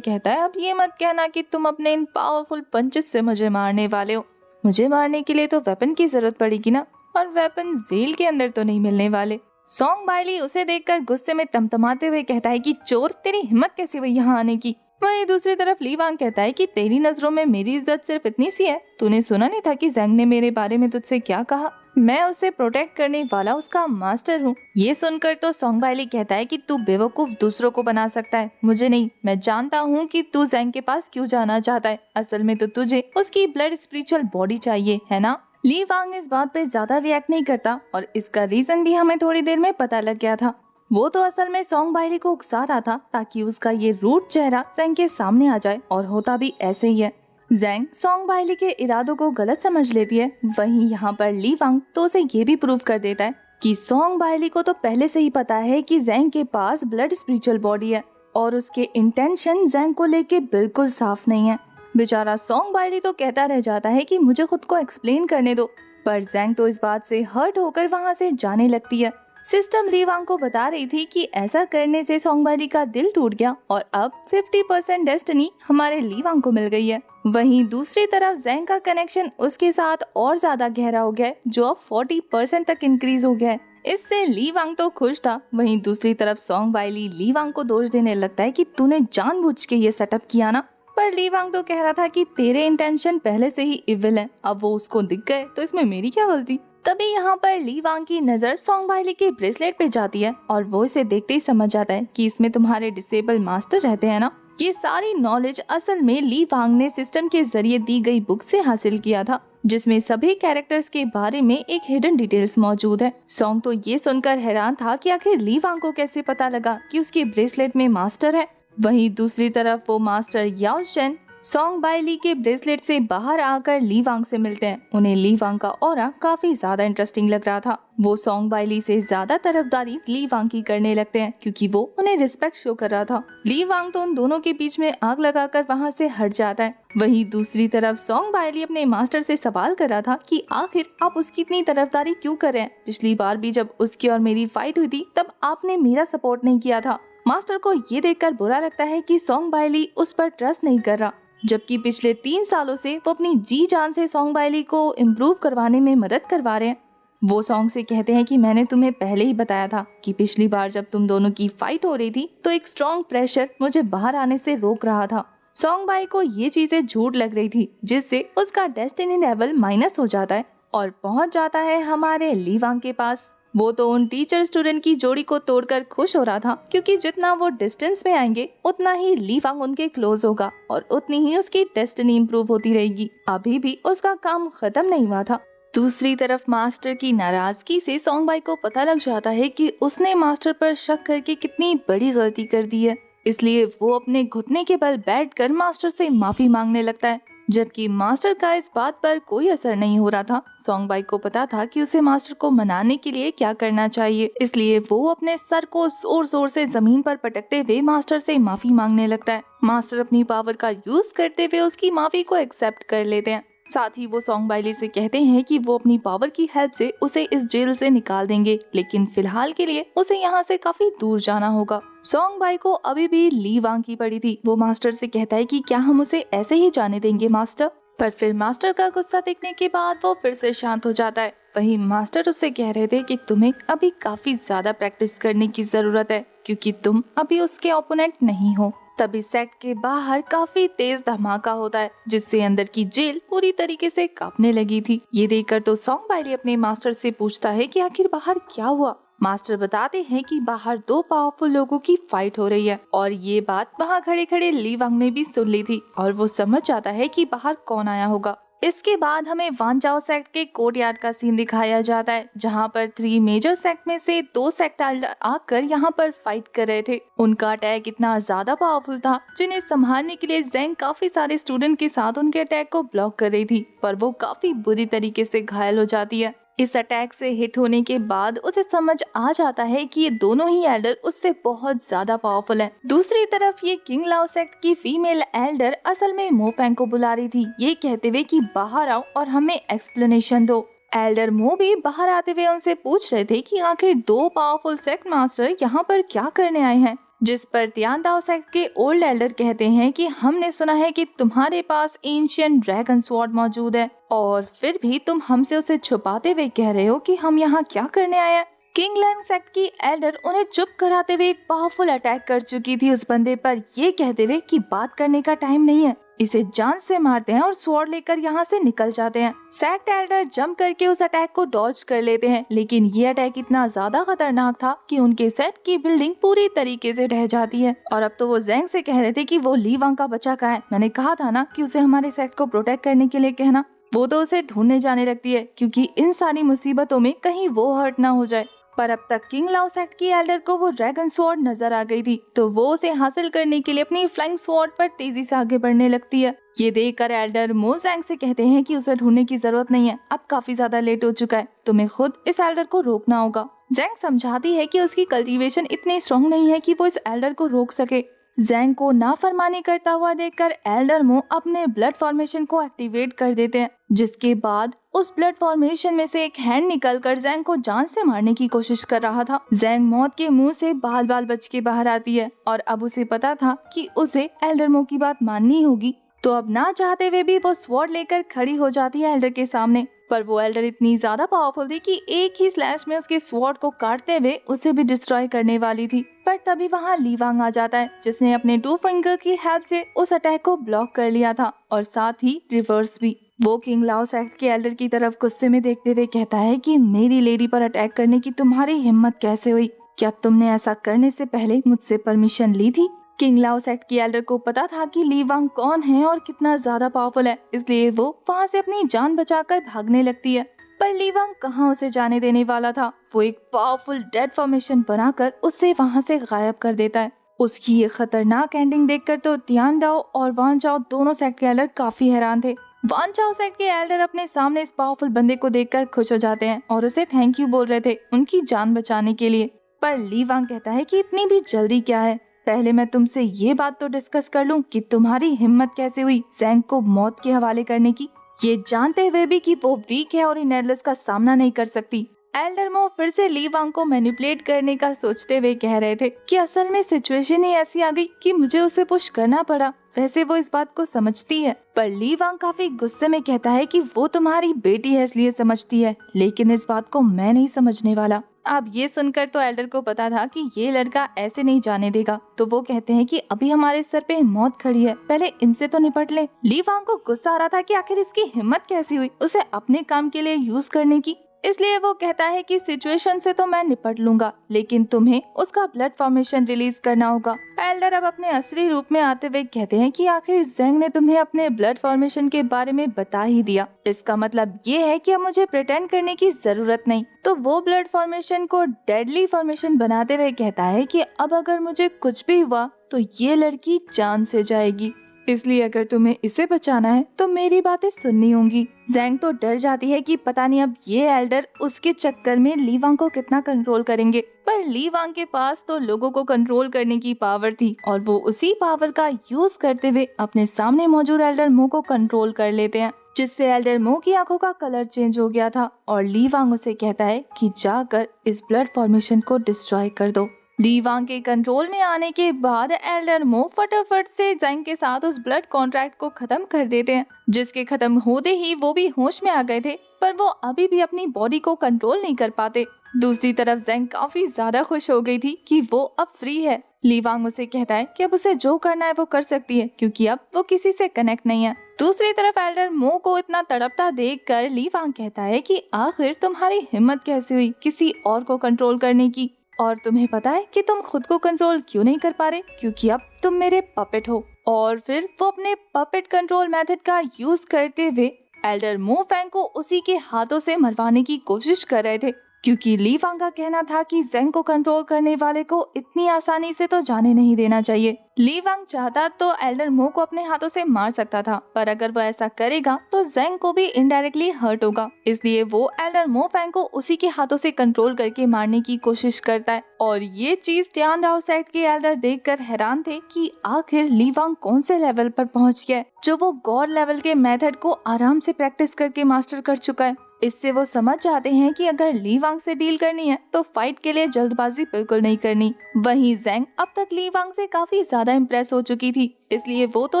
कहता है, अब ये मत कहना कि तुम अपने इन पावरफुल पंचेस से मुझे मारने वाले हो। मुझे मारने के लिए तो वेपन की जरूरत पड़ेगी ना, और वेपन जेल के अंदर तो नहीं मिलने वाले। सोंग बाइली उसे देखकर गुस्से में तमतमाते हुए कहता है कि चोर, तेरी हिम्मत कैसी हुई यहाँ आने की। वहीं दूसरी तरफ ली वांग कहता है कि तेरी नजरों में मेरी इज्जत सिर्फ इतनी सी है, तूने सुना नहीं था कि ज़ैंग ने मेरे बारे में तुझसे क्या कहा। मैं उसे प्रोटेक्ट करने वाला उसका मास्टर हूँ। ये सुनकर तो सोंग बाइली कहता है कि तू बेवकूफ दूसरों को बना सकता है, मुझे नहीं। मैं जानता हूँ कि तू ज़ैंग के पास क्यों जाना चाहता है। असल में तो तुझे उसकी ब्लड स्पिरिचुअल बॉडी चाहिए, है ना। ली वांग इस बात पे ज्यादा रिएक्ट नहीं करता और इसका रीजन भी हमें थोड़ी देर में पता लग गया था। वो तो असल में सोंग बाइली को उकसा रहा था ताकि उसका ये रूट चेहरा ज़ैंग के सामने आ जाए, और होता भी ऐसे ही है। ज़ैंग सोंग बाइली के इरादों को गलत समझ लेती है। वहीं यहाँ पर ली वांग तो उसे ये भी प्रूव कर देता है कि सोंग बाइली को तो पहले से ही पता है कि ज़ैंग के पास ब्लड स्पिरिचुअल बॉडी है और उसके इंटेंशन ज़ैंग को लेके बिल्कुल साफ नहीं है। बेचारा सोंग बाइली तो कहता रह जाता है कि मुझे खुद को एक्सप्लेन करने दो, पर ज़ैंग तो इस बात से हर्ट होकर वहाँ से जाने लगती है। सिस्टम ली वांग को बता रही थी कि ऐसा करने से सोंग बाइली का दिल टूट गया और अब 50% डेस्टिनी हमारे ली वांग को मिल गई है। वहीं दूसरी तरफ ज़ैंग का कनेक्शन उसके साथ और ज्यादा गहरा हो गया है, जो अब 40% तक इंक्रीज हो गया है। इससे ली वांग तो खुश था। वहीं दूसरी तरफ सोंग बाइली ली वांग को दोष देने लगता है कि तूने जानबूझ के ये सेटअप किया ना। पर ली वांग तो कह रहा था कि तेरे इंटेंशन पहले से ही इविल है, अब वो उसको दिख गए तो इसमें मेरी क्या गलती। तभी यहाँ पर ली वांग की नजर सोंग बाइली के ब्रेसलेट पे जाती है और वो इसे देखते ही समझ जाता है कि इसमें तुम्हारे डिसेबल मास्टर रहते हैं ना। ये सारी नॉलेज असल में ली वांग ने सिस्टम के जरिए दी गई बुक से हासिल किया था, जिसमें सभी कैरेक्टर्स के बारे में एक हिडन डिटेल्स मौजूद है। सोंग तो ये सुनकर हैरान था कि आखिर ली वांग को कैसे पता लगा कि उसके ब्रेसलेट में मास्टर है। वहीं दूसरी तरफ वो मास्टर याओ शेन सोंग बाइली के ब्रेसलेट से बाहर आकर ली वांग से मिलते हैं। उन्हें ली वांग का ऑरा काफी ज्यादा इंटरेस्टिंग लग रहा था। वो सोंग बाइली से ज्यादा तरफदारी ली वांग की करने लगते हैं क्योंकि वो उन्हें रिस्पेक्ट शो कर रहा था। ली वांग तो उन दोनों के बीच में आग लगाकर वहाँ से हट जाता है। वहीं दूसरी तरफ सोंग बाइली अपने मास्टर से सवाल कर रहा था कि आखिर आप उसकी इतनी तरफदारी क्यों कर रहे हैं। पिछली बार भी जब उसकी और मेरी फाइट हुई थी तब आपने मेरा सपोर्ट नहीं किया था। मास्टर को ये देखकर बुरा लगता है कि सोंग बाइली उस पर ट्रस्ट नहीं कर रहा, जबकि पिछले 3 सालों से वो अपनी जी जान से सोंग बाइली को इम्प्रूव करवाने में मदद करवा रहे हैं। वो सोंग से कहते हैं कि मैंने तुम्हें पहले ही बताया था कि पिछली बार जब तुम दोनों की फाइट हो रही थी तो एक स्ट्रॉन्ग प्रेशर मुझे बाहर आने से रोक रहा था। सोंग बाई को ये चीजें झूठ लग रही थी, जिससे उसका डेस्टिनी लेवल माइनस हो जाता है और पहुंच जाता है हमारे ली वांग के पास। वो तो उन टीचर स्टूडेंट की जोड़ी को तोड़कर खुश हो रहा था क्योंकि जितना वो डिस्टेंस में आएंगे उतना ही ली वांग उनके क्लोज होगा और उतनी ही उसकी डेस्टिनी इंप्रूव होती रहेगी। अभी भी उसका काम खत्म नहीं हुआ था। दूसरी तरफ मास्टर की नाराजगी से सोंग बाई को पता लग जाता है कि उसने मास्टर पर शक करके कितनी बड़ी गलती कर दी है, इसलिए वो अपने घुटने के बल बैठकर मास्टर से माफी मांगने लगता है। जबकि मास्टर का इस बात पर कोई असर नहीं हो रहा था। सोंग बाई को पता था कि उसे मास्टर को मनाने के लिए क्या करना चाहिए, इसलिए वो अपने सर को जोर जोर से जमीन पर पटकते हुए मास्टर से माफी मांगने लगता है। मास्टर अपनी पावर का यूज करते हुए उसकी माफी को एक्सेप्ट कर लेते हैं। साथ ही वो सोंग बाइली से कहते हैं कि वो अपनी पावर की हेल्प से उसे इस जेल से निकाल देंगे, लेकिन फिलहाल के लिए उसे यहाँ से काफी दूर जाना होगा। सोंग बाई को अभी भी ली वांग की पड़ी थी। वो मास्टर से कहता है कि क्या हम उसे ऐसे ही जाने देंगे मास्टर, पर फिर मास्टर का गुस्सा देखने के बाद वो फिर से शांत हो जाता है। वहीं मास्टर उससे कह रहे थे कि तुम्हें अभी काफी ज्यादा प्रैक्टिस करने की जरूरत है क्योंकि तुम अभी उसके ओपोनेंट नहीं हो। तभी सेक्ट के बाहर काफी तेज धमाका होता है, जिससे अंदर की जेल पूरी तरीके से कांपने लगी थी। ये देखकर तो सोंग बाइली अपने मास्टर से पूछता है कि आखिर बाहर क्या हुआ। मास्टर बताते हैं कि बाहर 2 पावरफुल लोगों की फाइट हो रही है और ये बात वहाँ खड़े खड़े ली वांग ने भी सुन ली थी और वो समझ जाता है कि बाहर कौन आया होगा। इसके बाद हमें वानजाओ सेक्ट के कोर्टयार्ड का सीन दिखाया जाता है, जहां पर 3 मेजर सेक्ट में से 2 सेक्ट आकर यहां पर फाइट कर रहे थे। उनका अटैक इतना ज्यादा पावरफुल था जिन्हें संभालने के लिए ज़ैंग काफी सारे स्टूडेंट के साथ उनके अटैक को ब्लॉक कर रही थी, पर वो काफी बुरी तरीके से घायल हो जाती है। इस अटैक से हिट होने के बाद उसे समझ आ जाता है कि ये दोनों ही एल्डर उससे बहुत ज्यादा पावरफुल हैं। दूसरी तरफ ये किंग लाओ सेक्ट की फीमेल एल्डर असल में मो फैंग को बुला रही थी, ये कहते हुए कि बाहर आओ और हमें एक्सप्लेनेशन दो। एल्डर मो भी बाहर आते हुए उनसे पूछ रहे थे कि आखिर दो पावरफुल सेक्ट मास्टर यहाँ पर क्या करने आए हैं, जिस पर तियानडाओ सेक्ट के ओल्ड एल्डर कहते हैं कि हमने सुना है कि तुम्हारे पास एंशिएंट ड्रैगन स्वॉर्ड मौजूद है और फिर भी तुम हमसे उसे छुपाते हुए कह रहे हो कि हम यहाँ क्या करने आए हैं। किंग लैंग सेक्ट की एल्डर उन्हें चुप कराते हुए एक पावरफुल अटैक कर चुकी थी उस बंदे पर, ये कहते हुए कि बात करने का टाइम नहीं है, इसे जान से मारते हैं और स्वॉर्ड लेकर यहाँ से निकल जाते हैं। सेक्ट एल्डर जंप करके उस अटैक को डॉज कर लेते हैं, लेकिन ये अटैक इतना ज्यादा खतरनाक था कि उनके सेट की बिल्डिंग पूरी तरीके से ढह जाती है। और अब तो वो ज़ैंग से कह रहे थे कि वो ली वांग का बच्चा कहाँ है, मैंने कहा था ना कि उसे हमारे सेट को प्रोटेक्ट करने के लिए कहना। वो तो उसे ढूंढने जाने लगती है क्योंकि इन सारी मुसीबतों में कहीं वो हर्ट ना हो जाए। पर अब तक किंग लाओ सेक्ट की एल्डर को वो ड्रैगन स्वॉर्ड नजर आ गई थी, तो वो उसे हासिल करने के लिए अपनी फ्लाइंग स्वॉर्ड पर तेजी से आगे बढ़ने लगती है। ये देखकर एल्डर मो ज़ैंग से कहते हैं कि उसे ढूंढने की जरूरत नहीं है, अब काफी ज्यादा लेट हो चुका है, तुम्हें खुद इस एल्डर को रोकना होगा। ज़ैंग समझाती है कि उसकी कल्टीवेशन इतनी स्ट्रॉन्ग नहीं है कि वो इस एल्डर को रोक सके। ज़ैंग को नाफरमानी करता हुआ देखकर एल्डर मो अपने ब्लड फॉर्मेशन को एक्टिवेट कर देते हैं, जिसके बाद उस ब्लड फॉर्मेशन में से एक हैंड निकलकर ज़ैंग को जान से मारने की कोशिश कर रहा था। ज़ैंग मौत के मुंह से बाल बाल बच के बाहर आती है और अब उसे पता था कि उसे एल्डर मो की बात माननी होगी, तो अब ना चाहते हुए भी वो स्वॉर्ड लेकर खड़ी हो जाती है एल्डर के सामने। पर वो एल्डर इतनी ज्यादा पावरफुल थी कि एक ही स्लैश में उसके स्वॉर्ड को काटते हुए उसे भी डिस्ट्रॉय करने वाली थी। पर तभी वहाँ ली वांग आ जाता है, जिसने अपने टू फिंगर की हेल्प से उस अटैक को ब्लॉक कर लिया था और साथ ही रिवर्स भी। वो किंग लाओ सेक्ट के एल्डर की तरफ गुस्से में देखते हुए कहता है कि मेरी लेडी पर अटैक करने की तुम्हारी हिम्मत कैसे हुई, क्या तुमने ऐसा करने से पहले मुझसे परमिशन ली थी। किंग लाओ सेक्ट की एल्डर को पता था कि ली वांग कौन है और कितना ज्यादा पावरफुल है, इसलिए वो वहाँ से अपनी जान बचाकर भागने लगती है। पर ली वांग कहाँ उसे जाने देने वाला था, वो एक पावरफुल डेड फॉर्मेशन बनाकर उससे वहाँ से गायब कर देता है। उसकी ये खतरनाक एंडिंग देखकर तो तियानडाओ और वान चाओ दोनों सेक्ट के एल्डर काफी हैरान थे। वान चाओ सेक्ट के एल्डर अपने सामने इस पावरफुल बंदे को देखकर खुश हो जाते हैं और उसे थैंक यू बोल रहे थे उनकी जान बचाने के लिए। पर ली वांग कहता है कि इतनी भी जल्दी क्या है, पहले मैं तुमसे ये बात तो डिस्कस कर लूं कि तुम्हारी हिम्मत कैसे हुई ज़ैंग को मौत के हवाले करने की, ये जानते हुए भी कि वो वीक है और इन एल्डर्स का सामना नहीं कर सकती। एल्डर मो फिर से ली वांग को मैनिपुलेट करने का सोचते हुए कह रहे थे कि असल में सिचुएशन ही ऐसी आ गई कि मुझे उसे पुश करना पड़ा, वैसे वो इस बात को समझती है। पर ली वांग काफी गुस्से में कहता है कि वो तुम्हारी बेटी है इसलिए समझती है, लेकिन इस बात को मैं नहीं समझने वाला। अब ये सुनकर तो एल्डर को पता था कि ये लड़का ऐसे नहीं जाने देगा, तो वो कहते हैं कि अभी हमारे सर पे मौत खड़ी है, पहले इनसे तो निपट ले। ली वांग को गुस्सा आ रहा था कि आखिर इसकी हिम्मत कैसी हुई उसे अपने काम के लिए यूज करने की, इसलिए वो कहता है कि सिचुएशन से तो मैं निपट लूंगा, लेकिन तुम्हें उसका ब्लड फॉर्मेशन रिलीज करना होगा। एल्डर अब अपने असली रूप में आते हुए कहते हैं कि आखिर ज़ैंग ने तुम्हें अपने ब्लड फॉर्मेशन के बारे में बता ही दिया, इसका मतलब ये है कि अब मुझे प्रिटेंड करने की जरूरत नहीं। तो वो ब्लड फॉर्मेशन को डेडली फॉर्मेशन बनाते हुए कहता है कि अब अगर मुझे कुछ भी हुआ तो ये लड़की जान से जाएगी, इसलिए अगर तुम्हें इसे बचाना है तो मेरी बातें सुननी होंगी। ज़ैंग तो डर जाती है कि पता नहीं अब ये एल्डर उसके चक्कर में ली वांग को कितना कंट्रोल करेंगे। पर ली वांग के पास तो लोगों को कंट्रोल करने की पावर थी और वो उसी पावर का यूज करते हुए अपने सामने मौजूद एल्डर मो को कंट्रोल कर लेते हैं, जिससे एल्डर मो की आंखों का कलर चेंज हो गया था और ली वांग उसे कहता है कि जाकर इस ब्लड फॉर्मेशन को डिस्ट्रॉय कर दो। ली वांग के कंट्रोल में आने के बाद एल्डर मो फटाफट से ज़ैंग के साथ उस ब्लड कॉन्ट्रैक्ट को खत्म कर देते हैं, जिसके खत्म होते ही वो भी होश में आ गए थे, पर वो अभी भी अपनी बॉडी को कंट्रोल नहीं कर पाते। दूसरी तरफ ज़ैंग काफी ज्यादा खुश हो गई थी कि वो अब फ्री है। ली वांग उसे कहता है कि अब उसे जो करना है वो कर सकती है क्योंकि अब वो किसी से कनेक्ट नहीं है। दूसरी तरफ एल्डर मो को इतना तड़पता देखकर ली वांग कहता है कि आखिर तुम्हारी हिम्मत कैसे हुई किसी और को कंट्रोल करने की, और तुम्हें पता है कि तुम खुद को कंट्रोल क्यों नहीं कर पा रहे, क्योंकि अब तुम मेरे पपेट हो। और फिर वो अपने पपेट कंट्रोल मेथड का यूज करते हुए एल्डर मो फैंग को उसी के हाथों से मरवाने की कोशिश कर रहे थे। क्योंकि ली वांग का कहना था कि ज़ेंग को कंट्रोल करने वाले को इतनी आसानी से तो जाने नहीं देना चाहिए। ली वांग चाहता तो एल्डर मो को अपने हाथों से मार सकता था, पर अगर वो ऐसा करेगा तो ज़ेंग को भी इनडायरेक्टली हर्ट होगा। इसलिए वो एल्डर मो फैंग को उसी के हाथों से कंट्रोल करके मारने की कोशिश करता है। और ये चीज टियान दाओ सेक्ट के एल्डर देखकर हैरान थे कि आखिर ली वांग कौन से लेवल पर पहुंच गया है, जो वो गॉड लेवल के मेथड को आराम से प्रैक्टिस करके मास्टर कर चुका है। इससे वो समझ जाते हैं कि अगर ली वांग से डील करनी है तो फाइट के लिए जल्दबाजी बिल्कुल नहीं करनी। वहीं ज़ेंग अब तक ली वांग से काफी ज्यादा इम्प्रेस हो चुकी थी, इसलिए वो तो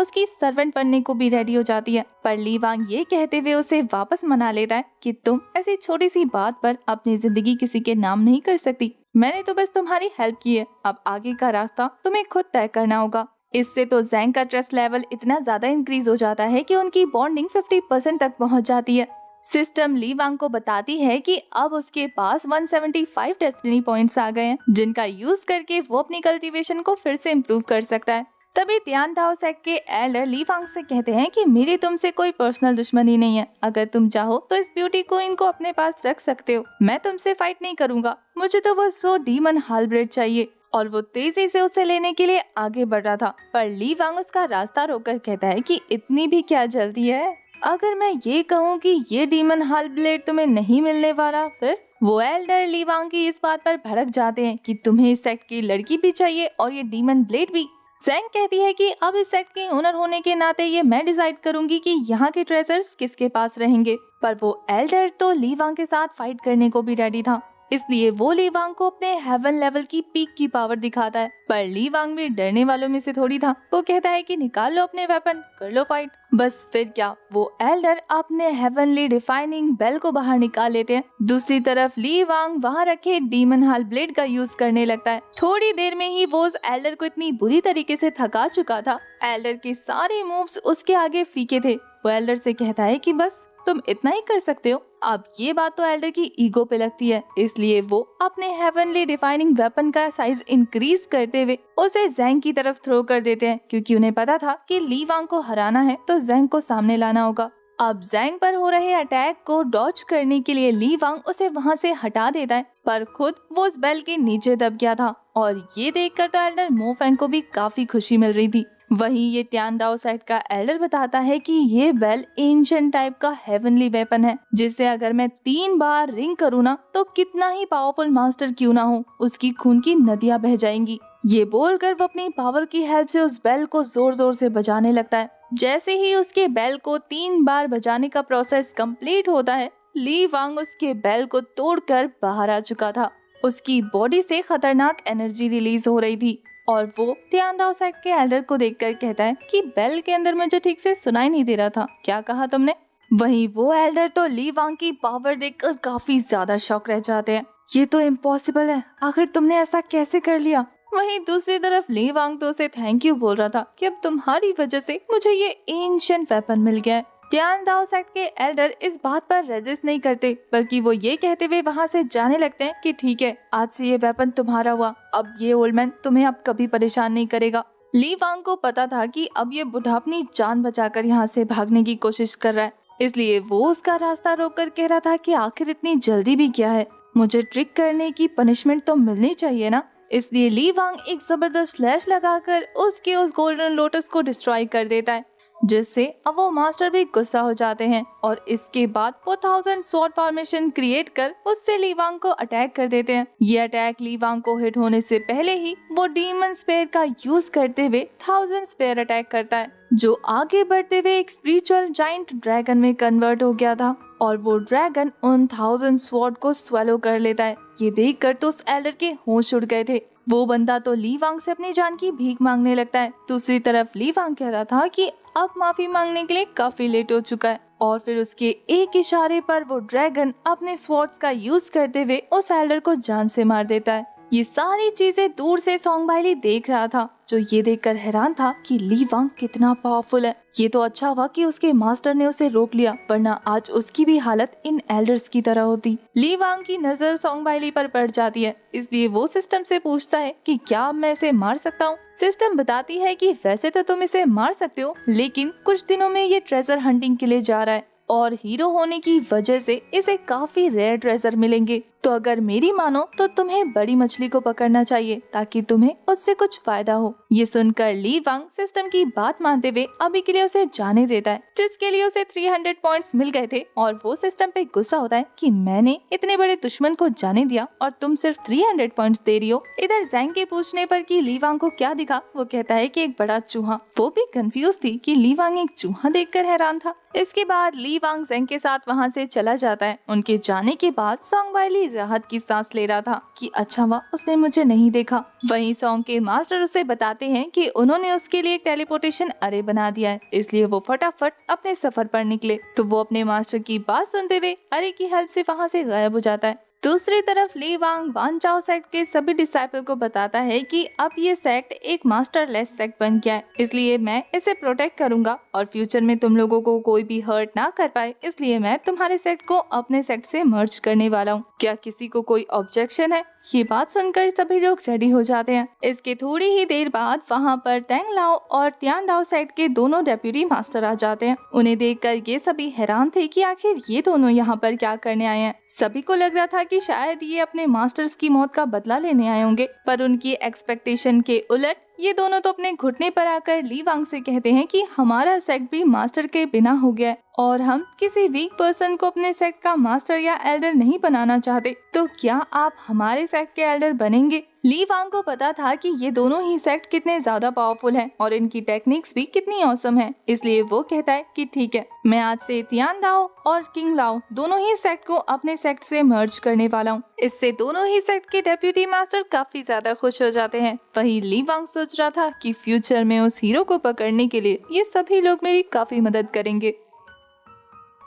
उसकी सर्वेंट बनने को भी रेडी हो जाती है। पर ली वांग ये कहते हुए उसे वापस मना लेता है कि तुम ऐसी छोटी सी बात पर अपनी जिंदगी किसी के नाम नहीं कर सकती। मैंने तो बस तुम्हारी हेल्प की है, अब आगे का रास्ता तुम्हें खुद तय करना होगा। इससे तो ज़ेंग का ट्रस्ट लेवल इतना ज्यादा इंक्रीज हो जाता है कि उनकी बॉन्डिंग 50% तक पहुंच जाती है। सिस्टम ली वांग को बताती है कि अब उसके पास 175 डेस्टिनी पॉइंट्स आ गए हैं, जिनका यूज करके वो अपनी कल्टीवेशन को फिर से इम्प्रूव कर सकता है। तभी टियान दाओ सेक्ट के एल्डर ली वांग से कहते हैं कि मेरी तुमसे कोई पर्सनल दुश्मनी नहीं है, अगर तुम चाहो तो इस ब्यूटी क्वीन को अपने पास रख सकते हो, मैं तुमसे फाइट नहीं करूंगा, मुझे तो बस वो डीमन हालब्रेड चाहिए। और वो तेजी से उसे लेने के लिए आगे बढ़ रहा था, पर ली वांग उसका रास्ता रोककर कहता है कि इतनी भी क्या जल्दी है, अगर मैं ये कहूँ कि ये डीमन हालब्लेड तुम्हें नहीं मिलने वाला, फिर वो एल्डर ली वांग की इस बात पर भड़क जाते हैं कि तुम्हें इस सेक्ट की लड़की भी चाहिए और ये डीमन ब्लेड भी। ज़ेंग कहती है कि अब इस सेक्ट की ओनर होने के नाते ये मैं डिसाइड करूंगी कि यहाँ के ट्रेजर्स किसके पास रहेंगे। पर वो एल्डर तो ली वांग के साथ फाइट करने को भी रेडी था, इसलिए वो ली वांग को अपने हेवन लेवल की पीक की पावर दिखाता है। पर ली वांग भी डरने वालों में से थोड़ी था, वो कहता है कि निकाल लो अपने वेपन, कर लो फाइट। बस फिर क्या, वो एल्डर अपने हेवनली डिफाइनिंग बेल को बाहर निकाल लेते हैं। दूसरी तरफ ली वांग वहाँ रखे डीमन हाल ब्लेड का यूज करने लगता है। थोड़ी देर में ही वो उस एल्डर को इतनी बुरी तरीके से थका चुका था, एल्डर के सारे मूव्स उसके आगे फीके थे। वो एल्डर से कहता है कि बस तुम इतना ही कर सकते हो। अब ये बात तो एल्डर की ईगो पे लगती है, इसलिए वो अपने हेवनली डिफाइनिंग वेपन का साइज इंक्रीज करते हुए उसे ज़ेंग की तरफ थ्रो कर देते हैं, क्योंकि उन्हें पता था कि ली वांग को हराना है तो ज़ेंग को सामने लाना होगा। अब ज़ेंग पर हो रहे अटैक को डॉज करने के लिए ली वांग उसे वहाँ से हटा देता है, पर खुद वो उस बेल के नीचे दब गया था। और ये देखकर तो एल्डर मो फैंग को भी काफी खुशी मिल रही थी। वहीं ये टियान दाओ सेक्ट का एल्डर बताता है कि ये बेल एंशिएंट टाइप का हेवनली वेपन है, जिससे अगर मैं 3 बार रिंग करूँ ना तो कितना ही पावरफुल मास्टर क्यों ना हो, उसकी खून की नदियां बह जाएंगी। ये बोलकर वो अपनी पावर की हेल्प से उस बेल को जोर जोर से बजाने लगता है। जैसे ही उसके बेल को 3 बार बजाने का प्रोसेस कंप्लीट होता है, ली वांग उसके बेल को तोड़कर बाहर आ चुका था। उसकी बॉडी से खतरनाक एनर्जी रिलीज हो रही थी और वो टियान दाओ सेक्ट के एल्डर को देखकर कहता है कि बेल के अंदर मुझे ठीक से सुनाई नहीं दे रहा था, क्या कहा तुमने? वहीं वो एल्डर तो ली वांग की पावर देखकर काफी ज्यादा शॉक रह जाते हैं। ये तो इम्पॉसिबल है, आखिर तुमने ऐसा कैसे कर लिया? वहीं दूसरी तरफ ली वांग तो उसे थैंक यू बोल रहा था कि अब तुम्हारी वजह से मुझे ये एंशिएंट वेपन मिल गया है। टियान दाओ सेक्ट के एल्डर इस बात पर रेजिस्ट नहीं करते, बल्कि वो ये कहते हुए वहाँ से जाने लगते हैं कि ठीक है, आज से ये वेपन तुम्हारा हुआ, अब ये ओल्ड मैन तुम्हें अब कभी परेशान नहीं करेगा। ली वांग को पता था कि अब ये बुढ़ा अपनी जान बचाकर यहाँ से भागने की कोशिश कर रहा है, इसलिए वो उसका रास्ता रोककर कह रहा था कि आखिर इतनी जल्दी भी क्या है, मुझे ट्रिक करने की पनिशमेंट तो मिलनी चाहिए ना। इसलिए ली वांग एक जबरदस्त स्लैश लगाकर उसके उस गोल्डन लोटस को डिस्ट्रॉय कर देता है, जिससे अब वो मास्टर भी गुस्सा हो जाते हैं और इसके बाद वो 1000 स्वॉर्ड फॉर्मेशन क्रिएट कर उससे ली वांग को अटैक कर देते हैं। ये अटैक ली वांग को हिट होने से पहले ही वो डीमन स्पेयर का यूज करते हुए 1000 स्पेयर अटैक करता है, जो आगे बढ़ते हुए एक स्पिरिचुअल जाइंट ड्रैगन में कन्वर्ट हो गया था और वो ड्रैगन उन 1000 स्वॉर्ड को स्वेलो कर लेता है। ये देखकर तो उस एल्डर के होश उड़ गए थे। वो बंदा तो ली वांग से अपनी जान की भीख मांगने लगता है। दूसरी तरफ ली वांग कह रहा था कि अब माफी मांगने के लिए काफी लेट हो चुका है और फिर उसके एक इशारे पर वो ड्रैगन अपने स्वॉर्ड्स का यूज करते हुए उस एल्डर को जान से मार देता है। ये सारी चीजें दूर से सोंगबाइली देख रहा था, जो ये देखकर हैरान था कि ली वांग कितना पावरफुल है। ये तो अच्छा हुआ कि उसके मास्टर ने उसे रोक लिया, वरना आज उसकी भी हालत इन एल्डर्स की तरह होती। ली वांग की नजर सोंगबाइली पर पड़ जाती है, इसलिए वो सिस्टम से पूछता है कि क्या मैं इसे मार सकता हूँ। सिस्टम बताती है कि वैसे तो तुम इसे मार सकते हो, लेकिन कुछ दिनों में ये ट्रेजर हंटिंग के लिए जा रहा है और हीरो होने की वजह से इसे काफी रेयर ट्रेजर मिलेंगे। तो अगर मेरी मानो तो तुम्हें बड़ी मछली को पकड़ना चाहिए ताकि तुम्हें उससे कुछ फायदा हो। ये सुनकर ली वांग सिस्टम की बात मानते हुए अभी के लिए उसे जाने देता है, जिसके लिए उसे 300 पॉइंट्स मिल गए थे और वो सिस्टम पे गुस्सा होता है कि मैंने इतने बड़े दुश्मन को जाने दिया और तुम सिर्फ 300 पॉइंट्स दे रही हो। इधर जैंग के पूछने पर कि ली वांग को क्या दिखा, वो कहता है कि एक बड़ा चूहा। वो भी कंफ्यूज थी कि ली वांग एक चूहा देखकर हैरान था। इसके बाद ली वांग जैंग के साथ वहाँ से चला जाता है। उनके जाने के बाद सोंग वाइली राहत की सांस ले रहा था कि अच्छा हुआ उसने मुझे नहीं देखा। वहीं सोंग के मास्टर उसे बताते हैं कि उन्होंने उसके लिए एक टेलीपोर्टेशन अरे बना दिया है, इसलिए वो फटाफट अपने सफर पर निकले। तो वो अपने मास्टर की बात सुनते हुए अरे की हेल्प से वहाँ से गायब हो जाता है। दूसरी तरफ ली वांग वान चाओ सेक्ट के सभी डिसाइपल को बताता है कि अब ये सेक्ट एक मास्टरलेस सेक्ट बन गया है, इसलिए मैं इसे प्रोटेक्ट करूंगा और फ्यूचर में तुम लोगों को कोई भी हर्ट ना कर पाए, इसलिए मैं तुम्हारे सेक्ट को अपने सेक्ट से मर्ज करने वाला हूँ। क्या किसी को कोई ऑब्जेक्शन है? ये बात सुनकर सभी लोग रेडी हो जाते हैं। इसके थोड़ी ही देर बाद वहाँ पर टेंग लाओ और त्यान दाओ सेक्ट के दोनों डेप्यूटी मास्टर आ जाते हैं। उन्हें देखकर ये सभी हैरान थे कि आखिर ये दोनों यहाँ पर क्या करने आए हैं। सभी को लग रहा था कि शायद ये अपने मास्टर्स की मौत का बदला लेने आए होंगे, पर उनकी एक्सपेक्टेशन के उलट ये दोनों तो अपने घुटने पर आकर ली वांग से कहते हैं कि हमारा सेक्ट भी मास्टर के बिना हो गया है और हम किसी वीक पर्सन को अपने सेक्ट का मास्टर या एल्डर नहीं बनाना चाहते, तो क्या आप हमारे सेक्ट के एल्डर बनेंगे? ली वांग को पता था कि ये दोनों ही सेक्ट कितने ज्यादा पावरफुल हैं और इनकी टेक्निक्स भी कितनी ऑसम है, इसलिए वो कहता है कि ठीक है, मैं आज से तियान दाओ और किंग लाओ दोनों ही सेक्ट को अपने सेक्ट से मर्ज करने वाला हूँ। इससे दोनों ही सेक्ट के डेप्यूटी मास्टर काफी ज्यादा खुश हो जाते हैं। वहीं ली वांग सोच रहा था कि फ्यूचर में उस हीरो को पकड़ने के लिए ये सभी लोग मेरी काफी मदद करेंगे।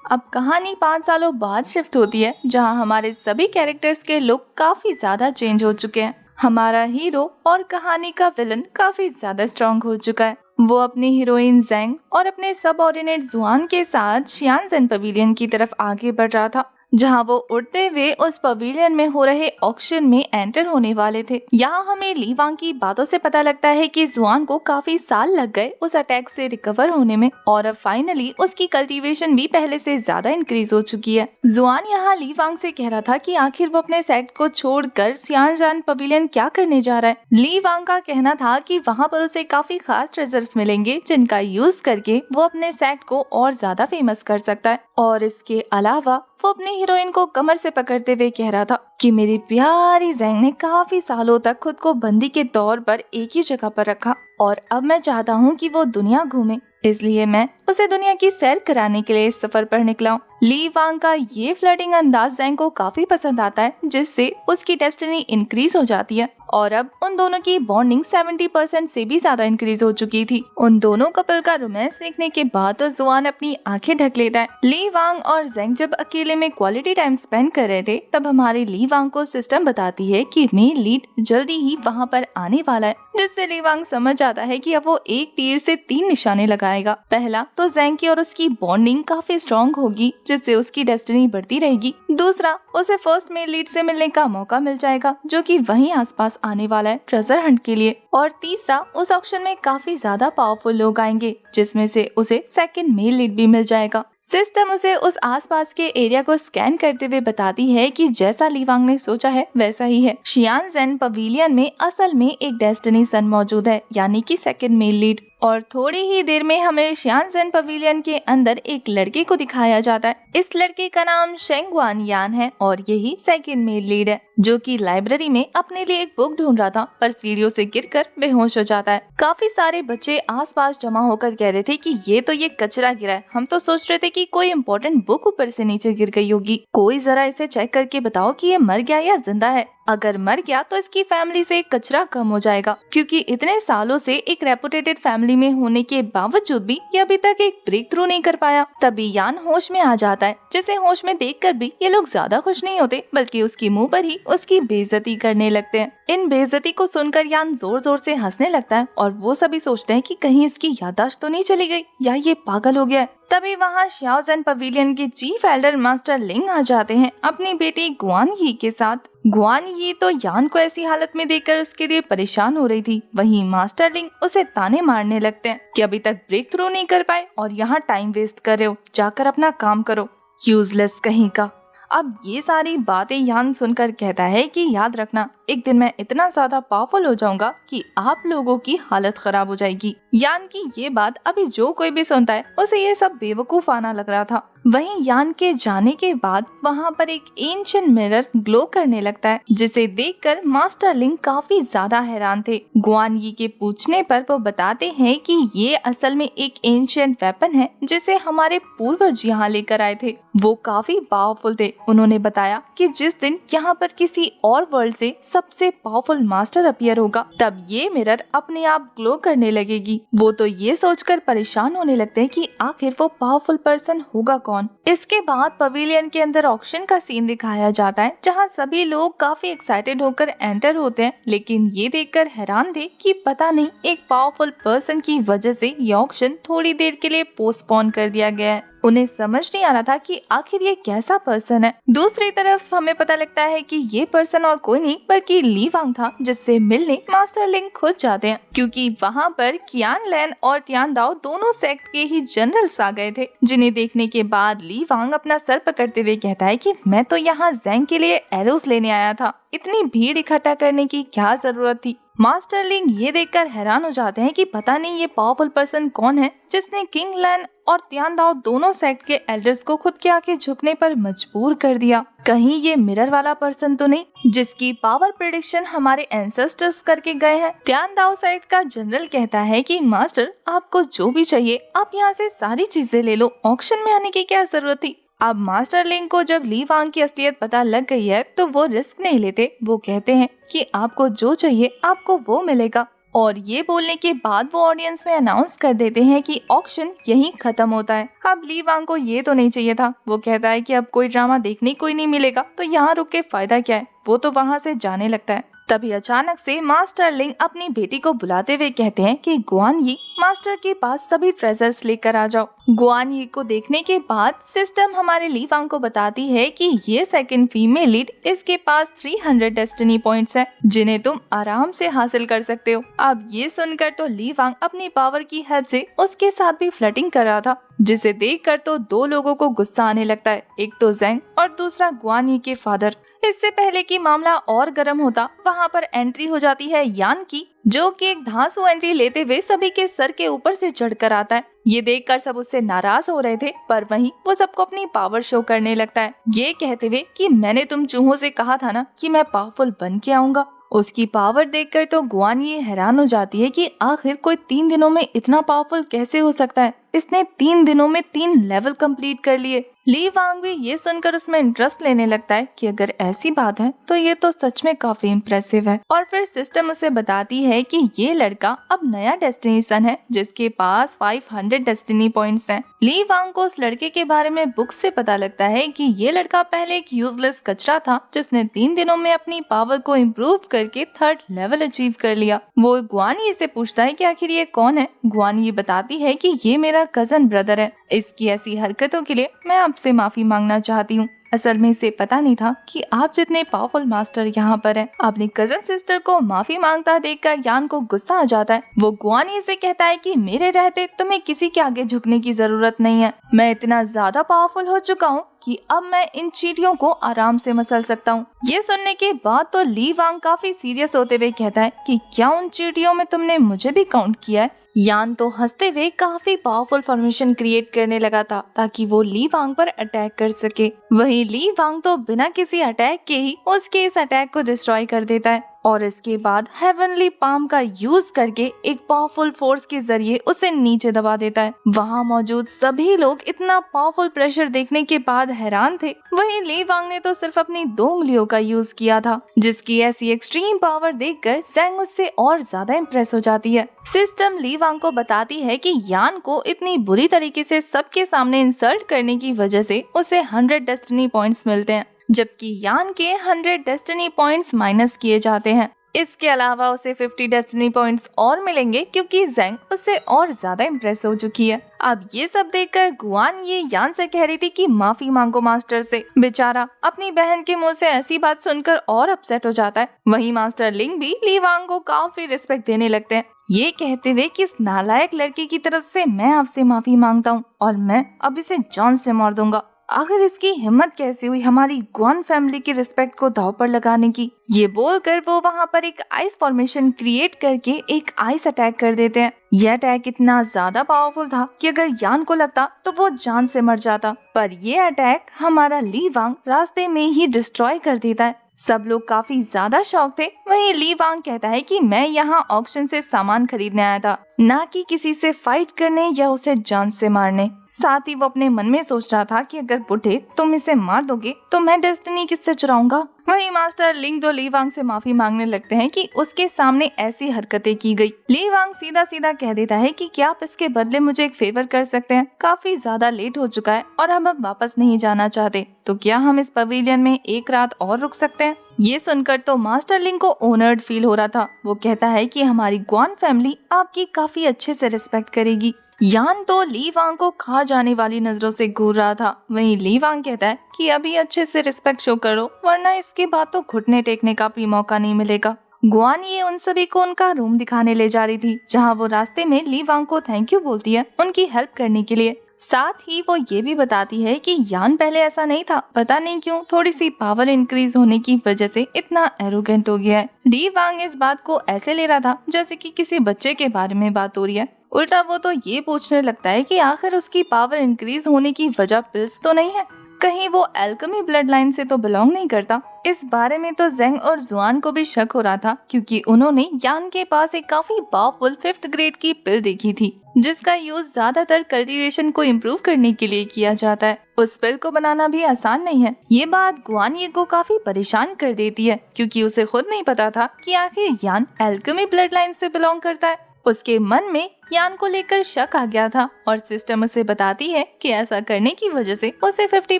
अब कहानी 5 सालों बाद शिफ्ट होती है, जहां हमारे सभी कैरेक्टर्स के लुक काफी ज्यादा चेंज हो चुके हैं। हमारा हीरो और कहानी का विलन काफी ज्यादा स्ट्रॉन्ग हो चुका है। वो अपनी हीरोइन जैंग और अपने सबऑर्डिनेट जुआन के साथ शियानजेन पवेलियन की तरफ आगे बढ़ रहा था, जहां वो उड़ते हुए उस पवेलियन में हो रहे ऑक्शन में एंटर होने वाले थे। यहाँ हमें ली वांग की बातों से पता लगता है कि जुआन को काफी साल लग गए उस अटैक से रिकवर होने में और अब फाइनली उसकी कल्टीवेशन भी पहले से ज्यादा इंक्रीज हो चुकी है। जुआन यहाँ ली वांग से कह रहा था कि आखिर वो अपने सेट को छोड़कर शियानजेन पवेलियन क्या करने जा रहा है। ली वांग का कहना था कि वहाँ पर उसे काफी खास ट्रेजर्स मिलेंगे, जिनका यूज करके वो अपने सेट को और ज्यादा फेमस कर सकता है। और इसके अलावा वो अपनी हीरोइन को कमर से पकड़ते हुए कह रहा था कि मेरी प्यारी जैंग ने काफी सालों तक खुद को बंदी के तौर पर एक ही जगह पर रखा और अब मैं चाहता हूँ कि वो दुनिया घूमे, इसलिए मैं उसे दुनिया की सैर कराने के लिए इस सफर पर निकला हूँ। ली वांग का ये फ्लर्टिंग अंदाज जैंग को काफी पसंद आता है, जिससे उसकी डेस्टिनी इंक्रीज हो जाती है और अब उन दोनों की बॉन्डिंग 70% से भी ज्यादा इंक्रीज हो चुकी थी। उन दोनों कपल का रोमांस देखने के बाद तो जुआन अपनी आंखें ढक लेता है। ली वांग और जैंग जब अकेले में क्वालिटी टाइम स्पेंड कर रहे थे, तब हमारे ली वांग को सिस्टम बताती है कि मेन लीड जल्दी ही वहाँ पर आने वाला है, जिससे ली वांग समझ आता है कि अब वो एक तीर से 3 निशाने लगाएगा। पहला तो जैंग की और उसकी बॉन्डिंग काफी स्ट्रॉन्ग होगी, जिससे उसकी डेस्टिनी बढ़ती रहेगी। दूसरा, उसे फर्स्ट मेन लीड से मिलने का मौका मिल जाएगा, जो कि वहीं आसपास आने वाला है ट्रेजर हंट के लिए। और तीसरा, उस ऑक्शन में काफी ज्यादा पावरफुल लोग आएंगे, जिसमें से उसे सेकंड मेल लीड भी मिल जाएगा। सिस्टम उसे उस आसपास के एरिया को स्कैन करते हुए बताती है कि जैसा ली वांग ने सोचा है वैसा ही है। शियानजेन पवेलियन में असल में एक डेस्टिनी सन मौजूद है, यानी कि सेकंड मेल लीड। और थोड़ी ही देर में हमें शियानजेन पवेलियन के अंदर एक लड़के को दिखाया जाता है। इस लड़के का नाम शेंगवान यान है और यही सेकंड मेल लीड है, जो कि लाइब्रेरी में अपने लिए एक बुक ढूंढ रहा था, पर सीढ़ियों से गिरकर बेहोश हो जाता है। काफी सारे बच्चे आसपास जमा होकर कह रहे थे कि ये कचरा गिरा है, हम तो सोच रहे थे कि कोई इम्पोर्टेंट बुक ऊपर से नीचे गिर गई होगी। कोई जरा इसे चेक करके बताओ कि ये मर गया या जिंदा है। अगर मर गया तो इसकी फैमिली से कचरा कम हो जाएगा, क्योंकि इतने सालों से एक रेपुटेटेड फैमिली में होने के बावजूद भी ये अभी तक एक ब्रेक थ्रू नहीं कर पाया। तभी यान होश में आ जाता है, जिसे होश में देखकर भी ये लोग ज्यादा खुश नहीं होते, बल्कि उसकी मुंह पर ही उसकी बेइज्जती करने लगते हैं। इन बेइज्जती को सुनकर यान जोर जोर से हंसने लगता है और वो सभी सोचते हैं कि कहीं इसकी याददाश्त तो नहीं चली गई या ये पागल हो गया है। तभी वहाँ शियाओजेन पवेलियन के चीफ एल्डर मास्टर लिंग आ जाते हैं अपनी बेटी गुआन यी के साथ। गुआन यी तो यान को ऐसी हालत में देखकर उसके लिए परेशान हो रही थी। वहीं मास्टर लिंग उसे ताने मारने लगते हैं कि अभी तक ब्रेक थ्रू नहीं कर पाए और यहाँ टाइम वेस्ट कर रहे हो, जाकर अपना काम करो, यूजलेस कहीं का। अब ये सारी बातें यान सुनकर कहता है कि याद रखना, एक दिन मैं इतना ज्यादा पावरफुल हो जाऊंगा कि आप लोगों की हालत खराब हो जाएगी। यान की ये बात अभी जो कोई भी सुनता है उसे ये सब बेवकूफाना लग रहा था। वहीं यान के जाने के बाद वहाँ पर एक एंशिएंट मिरर ग्लो करने लगता है, जिसे देखकर मास्टर लिंग काफी ज्यादा हैरान थे। गुआन यी के पूछने पर वो बताते हैं कि ये असल में एक एंशिएंट वेपन है जिसे हमारे पूर्वज यहाँ लेकर आए थे। वो काफी पावरफुल थे। उन्होंने बताया कि जिस दिन यहाँ पर किसी और वर्ल्ड से सबसे पावरफुल मास्टर अपीयर होगा, तब ये मिरर अपने आप ग्लो करने लगेगी। वो तो ये सोचकर परेशान होने लगते हैं कि आखिर वो पावरफुल पर्सन होगा कौन। इसके बाद पवेलियन के अंदर ऑक्शन का सीन दिखाया जाता है, जहाँ सभी लोग काफी एक्साइटेड होकर एंटर होते हैं, लेकिन ये देखकर हैरान थे कि पता नहीं एक पावरफुल पर्सन की वजह से ये ऑक्शन थोड़ी देर के लिए पोस्टपोन कर दिया गया है। उन्हें समझ नहीं आ रहा था कि आखिर ये कैसा पर्सन है। दूसरी तरफ हमें पता लगता है कि ये पर्सन और कोई नहीं बल्कि ली वांग था, जिससे मिलने मास्टर लिंग खुद जाते हैं, क्योंकि वहाँ पर कियान लैन और तियान दाओ दोनों सेक्ट के ही जनरल्स आ गए थे, जिन्हें देखने के बाद ली वांग अपना सर पकड़ते हुए कहता है कि मैं तो यहाँ ज़ैंग के लिए एरोस लेने आया था, इतनी भीड़ इकट्ठा करने की क्या जरूरत थी। मास्टर लिंग ये देखकर हैरान हो जाते हैं कि पता नहीं ये पावरफुल पर्सन कौन है जिसने किंग लैन और तियान दाओ दोनों सेक्ट के एल्डर्स को खुद के आगे झुकने पर मजबूर कर दिया। कहीं ये मिरर वाला पर्सन तो नहीं जिसकी पावर प्रेडिक्शन हमारे एंसेस्टर्स करके गए हैं। तियान दाओ सेक्ट का जनरल कहता है कि मास्टर, आपको जो भी चाहिए आप यहाँ से सारी चीजें ले लो, ऑक्शन में आने की क्या जरूरत थी। अब मास्टर लिंग को जब ली वांग की असलियत पता लग गई है तो वो रिस्क नहीं लेते। वो कहते हैं कि आपको जो चाहिए आपको वो मिलेगा, और ये बोलने के बाद वो ऑडियंस में अनाउंस कर देते हैं कि ऑक्शन यहीं खत्म होता है। अब ली वांग को ये तो नहीं चाहिए था। वो कहता है कि अब कोई ड्रामा देखने कोई नहीं मिलेगा तो यहाँ रुक के फायदा क्या है। वो तो वहाँ से जाने लगता है। तभी अचानक से मास्टर लिंग अपनी बेटी को बुलाते हुए कहते हैं कि गुआन यी, मास्टर के पास सभी ट्रेजर्स लेकर आ जाओ। गुआन यी को देखने के बाद सिस्टम हमारे ली वांग को बताती है कि ये सेकंड फीमेल लीड, इसके पास 300 डेस्टिनी पॉइंट्स हैं, जिन्हें तुम आराम से हासिल कर सकते हो। अब ये सुनकर तो ली वांग अपनी पावर की हेल्प से उसके साथ भी फ्लर्टिंग कर रहा था, जिसे देखकर तो दो लोगों को गुस्सा आने लगता है, एक तो ज़ैंग और दूसरा गुआन यी के फादर। इससे पहले कि मामला और गर्म होता, वहाँ पर एंट्री हो जाती है यान की, जो कि एक धांसू एंट्री लेते हुए सभी के सर के ऊपर से चढ़कर आता है। ये देखकर सब उससे नाराज हो रहे थे, पर वहीं वो सबको अपनी पावर शो करने लगता है, ये कहते हुए कि मैंने तुम चूहों से कहा था ना कि मैं पावरफुल बन के आऊंगा। उसकी पावर देखकर तो गुआन ये हैरान हो जाती है कि आखिर कोई 3 दिनों में इतना पावरफुल कैसे हो सकता है। इसने 3 दिनों में 3 लेवल कंप्लीट कर लिए। ली वांग भी ये सुनकर उसमें इंटरेस्ट लेने लगता है कि अगर ऐसी बात है तो ये तो सच में काफी इम्प्रेसिव है। और फिर सिस्टम उसे बताती है कि ये लड़का अब नया डेस्टिनेशन है जिसके पास 500 डेस्टिनी पॉइंट्स हैं। ली वांग को उस लड़के के बारे में बुक से पता लगता है कि ये लड़का पहले एक यूजलेस कचरा था जिसने 3 दिनों में अपनी पावर को इम्प्रूव करके 3rd लेवल अचीव कर लिया। वो गुआन यी से पूछता है कि आखिर ये कौन है। गुआन यी बताती है कि ये मेरा कजन ब्रदर है। इसकी ऐसी हरकतों के लिए मैं आपसे माफी मांगना चाहती हूँ। असल में इसे पता नहीं था कि आप जितने पावरफुल मास्टर यहाँ पर हैं। अपनी कजन सिस्टर को माफी मांगता देखकर यान को गुस्सा आ जाता है। वो गुआन यी से कहता है कि मेरे रहते तुम्हें किसी के आगे झुकने की जरूरत नहीं है। मैं इतना ज्यादा पावरफुल हो चुका हूँ कि अब मैं इन चींटियों को आराम से मसल सकता हूँ। ये सुनने के बाद तो ली वांग काफी सीरियस होते हुए कहता है कि क्या उन चींटियों में तुमने मुझे भी काउंट किया है। यान तो हंसते हुए काफी पावरफुल फॉर्मेशन क्रिएट करने लगा था ताकि वो ली वांग पर अटैक कर सके। वहीं ली वांग तो बिना किसी अटैक के ही उसके इस अटैक को डिस्ट्रॉय कर देता है और इसके बाद हेवनली पाम का यूज करके एक पावरफुल फोर्स के जरिए उसे नीचे दबा देता है। वहाँ मौजूद सभी लोग इतना पावरफुल प्रेशर देखने के बाद हैरान थे। वहीं ली वांग ने तो सिर्फ अपनी 2 उंगलियों का यूज किया था, जिसकी ऐसी एक्सट्रीम पावर देखकर ज़ैंग उससे और ज्यादा इम्प्रेस हो जाती है। सिस्टम ली वांग को बताती है कि यान को इतनी बुरी तरीके से सबके सामने इंसल्ट करने की वजह से उसे 100 डेस्टिनी पॉइंट्स मिलते हैं, जबकि यान के 100 डेस्टिनी पॉइंट्स माइनस किए जाते हैं। इसके अलावा उसे 50 डेस्टिनी पॉइंट्स और मिलेंगे क्योंकि ज़ैंग उससे और ज्यादा इम्प्रेस हो चुकी है। अब ये सब देखकर गुआन ये यान से कह रही थी कि माफी मांगो मास्टर से। बेचारा अपनी बहन के मुंह से ऐसी बात सुनकर और अपसेट हो जाता है। वहीं मास्टर लिंग भी ली वांग को काफी रिस्पेक्ट देने लगते हैं, ये कहते हुए कि इस नालायक लड़के की तरफ से मैं आपसे माफी मांगता हूँ और मैं अब इसे जान से मार दूंगा। आखिर इसकी हिम्मत कैसे हुई हमारी ग्वान फैमिली की रिस्पेक्ट को दांव पर लगाने की। ये बोलकर वो वहाँ पर एक आइस फॉर्मेशन क्रिएट करके एक आइस अटैक कर देते हैं। यह अटैक इतना ज्यादा पावरफुल था कि अगर यान को लगता तो वो जान से मर जाता, पर ये अटैक हमारा ली वांग रास्ते में ही डिस्ट्रॉय कर देता है। सब लोग काफी ज्यादा शॉक थे। वहीं ली वांग कहता है कि मैं यहाँ ऑक्शन से सामान खरीदने आया था, ना कि किसी से फाइट करने या उसे जान से मारने। साथ ही वो अपने मन में सोच रहा था कि अगर बूढ़े तुम इसे मार दोगे तो मैं डेस्टिनी किससे चुराऊंगा। वहीं मास्टर लिंग दो ली वांग से माफी मांगने लगते हैं कि उसके सामने ऐसी हरकतें की गई। ली वांग सीधा सीधा कह देता है कि क्या आप इसके बदले मुझे एक फेवर कर सकते हैं? काफी ज्यादा लेट हो चुका है और हम अब वापस नहीं जाना चाहते, तो क्या हम इस पवेलियन में एक रात और रुक सकते हैं? ये सुनकर तो मास्टर लिंग को ऑनर्ड फील हो रहा था। वो कहता है कि हमारी ग्वान फैमिली आपकी काफी अच्छे से रिस्पेक्ट करेगी। यान तो ली वांग को खा जाने वाली नजरों से घूर रहा था। वहीं ली वांग कहता है कि अभी अच्छे से रिस्पेक्ट शो करो, वरना इसके बाद तो घुटने टेकने का भी मौका नहीं मिलेगा। गुआन ये उन सभी को उनका रूम दिखाने ले जा रही थी, जहां वो रास्ते में ली वांग को थैंक यू बोलती है उनकी हेल्प करने के लिए। साथ ही वो ये भी बताती है कि यान पहले ऐसा नहीं था, पता नहीं क्यों थोड़ी सी पावर इंक्रीज होने की वजह से इतना एरोगेंट हो गया है। ली वांग इस बात को ऐसे ले रहा था जैसे कि किसी बच्चे के बारे में बात हो रही है। उल्टा वो तो ये पूछने लगता है कि आखिर उसकी पावर इंक्रीज होने की वजह पिल्स तो नहीं है, कहीं वो एल्केमी ब्लड लाइन से तो बिलोंग नहीं करता। इस बारे में तो जेंग और जुआन को भी शक हो रहा था, क्योंकि उन्होंने यान के पास एक काफी पावरफुल 5th ग्रेड की पिल देखी थी, जिसका यूज ज्यादातर कल्टीवेशन को इम्प्रूव करने के लिए किया जाता है। उस पिल को बनाना भी आसान नहीं है। ये बात गुआन ये को काफी परेशान कर देती है, क्योंकि उसे खुद नहीं पता था कि आखिर यान एल्केमी ब्लड लाइन से बिलोंग करता है। उसके मन में यान को लेकर शक आ गया था और सिस्टम उसे बताती है कि ऐसा करने की वजह से उसे 50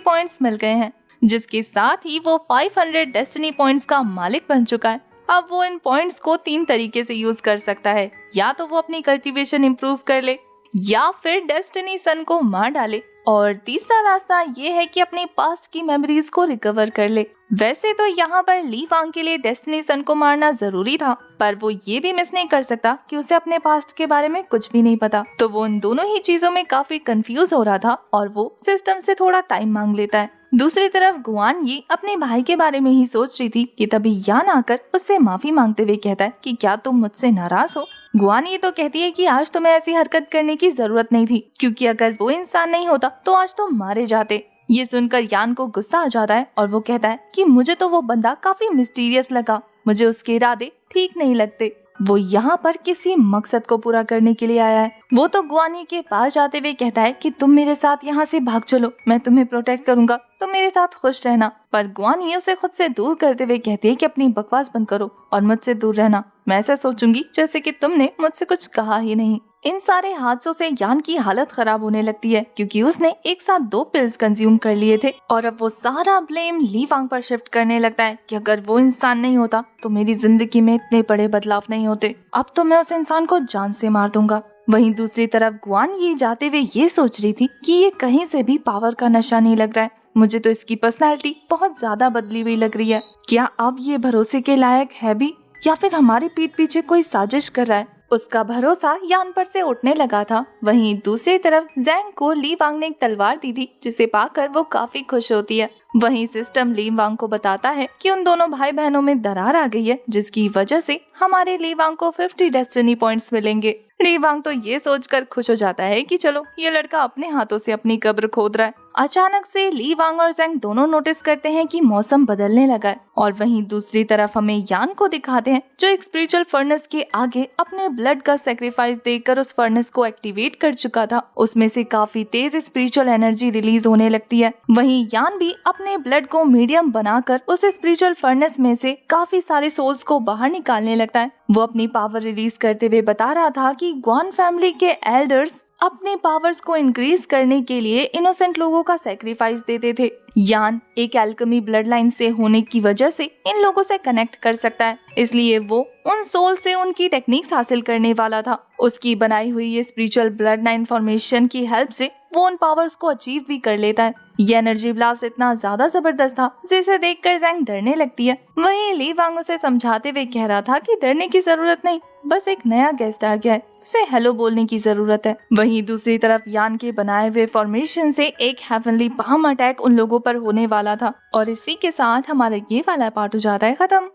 पॉइंट्स मिल गए हैं, जिसके साथ ही वो 500 डेस्टिनी पॉइंट्स का मालिक बन चुका है। अब वो इन पॉइंट्स को 3 तरीके से यूज कर सकता है, या तो वो अपनी कल्टीवेशन इम्प्रूव कर ले, या फिर डेस्टिनी सन को मार डाले, और तीसरा रास्ता ये है कि अपने पास्ट की मेमोरीज को रिकवर कर ले। वैसे तो यहाँ पर ली वांग के लिए डेस्टिनी सन को मारना जरूरी था, पर वो ये भी मिस नहीं कर सकता कि उसे अपने पास्ट के बारे में कुछ भी नहीं पता। तो वो इन दोनों ही चीजों में काफी कंफ्यूज हो रहा था और वो सिस्टम से थोड़ा टाइम मांग लेता है। दूसरी तरफ गुआन ये अपने भाई के बारे में ही सोच रही थी कि तभी यान आकर उससे माफी मांगते हुए कहता है कि क्या तुम मुझसे नाराज हो? गुआन ये तो कहती है कि आज तुम्हें ऐसी हरकत करने की जरूरत नहीं थी, क्योंकि अगर वो इंसान नहीं होता तो आज तुम मारे जाते। ये सुनकर यान को गुस्सा आ जाता है और वो कहता है कि मुझे तो वो बंदा काफी मिस्टीरियस लगा, मुझे उसके इरादे ठीक नहीं लगते। वो यहाँ पर किसी मकसद को पूरा करने के लिए आया है। वो तो गुआनी के पास जाते हुए कहता है कि तुम मेरे साथ यहाँ से भाग चलो, मैं तुम्हें प्रोटेक्ट करूंगा, तुम मेरे साथ खुश रहना। पर गुआनी उसे खुद से दूर करते हुए कहती है कि अपनी बकवास बंद करो और मुझसे दूर रहना, मैं ऐसा सोचूंगी जैसे कि तुमने मुझसे कुछ कहा ही नहीं। इन सारे हादसों से यान की हालत खराब होने लगती है, क्योंकि उसने एक साथ 2 पिल्स कंज्यूम कर लिए थे और अब वो सारा ब्लेम ली वांग पर शिफ्ट करने लगता है कि अगर वो इंसान नहीं होता तो मेरी जिंदगी में इतने बड़े बदलाव नहीं होते, अब तो मैं उस इंसान को जान से मार दूंगा। वहीं दूसरी तरफ गुआन ये जाते हुए ये सोच रही थी कि ये कहीं से भी पावर का नशा नहीं लग रहा है, मुझे तो इसकी पर्सनैलिटी बहुत ज्यादा बदली हुई लग रही है। क्या अब ये भरोसे के लायक है भी, या फिर हमारी पीठ पीछे कोई साजिश कर रहा है? उसका भरोसा यान पर से उठने लगा था। वहीं दूसरी तरफ जेंग को ली वांग ने एक तलवार दी थी, जिसे पाकर वो काफी खुश होती है। वहीं सिस्टम ली वांग को बताता है कि उन दोनों भाई बहनों में दरार आ गई है, जिसकी वजह से हमारे ली वांग को 50 डेस्टिनी पॉइंट्स मिलेंगे। ली वांग तो ये सोचकर खुश हो जाता है कि चलो ये लड़का अपने हाथों से अपनी कब्र खोद रहा है। अचानक से ली वांग और जेंग दोनों नोटिस करते हैं कि मौसम बदलने लगा है, और वहीं दूसरी तरफ हमें यान को दिखाते हैं जो एक स्पिरिचुअल फर्नेस के आगे अपने ब्लड का सेक्रीफाइस देकर उस फर्नेस को एक्टिवेट कर चुका था। उसमें से काफी तेज स्पिरिचुअल एनर्जी रिलीज होने लगती है। वहीं यान भी अपने ब्लड को मीडियम बनाकर उस स्पिरिचुअल फर्नेस में से काफी सारे सोल्स को बाहर निकालने लगता है। वो अपनी पावर रिलीज करते हुए बता रहा था कि ग्वान फैमिली के एल्डर्स अपने पावर्स को इंक्रीज करने के लिए इनोसेंट लोगों का सैक्रिफाइस देते थे। यान एक एल्केमी ब्लड लाइन से होने की वजह से इन लोगों से कनेक्ट कर सकता है, इसलिए वो उन सोल से उनकी टेक्निक्स हासिल करने वाला था। उसकी बनाई हुई ये स्पिरिचुअल ब्लड लाइन फॉर्मेशन की हेल्प से वो उन पावर्स को अचीव भी कर लेता है। ये एनर्जी ब्लास्ट इतना ज्यादा जबरदस्त था जिसे देखकर जेंग डरने लगती है। वहीं ली वांग उसे समझाते हुए कह रहा था कि डरने की जरूरत नहीं, बस एक नया गेस्ट आ गया है, उसे हेलो बोलने की जरूरत है। वहीं दूसरी तरफ यान के बनाए हुए फॉर्मेशन से एक हेवनली बम अटैक उन लोगों पर होने वाला था। और इसी के साथ हमारा ये वाला पार्ट हो जाता है खत्म।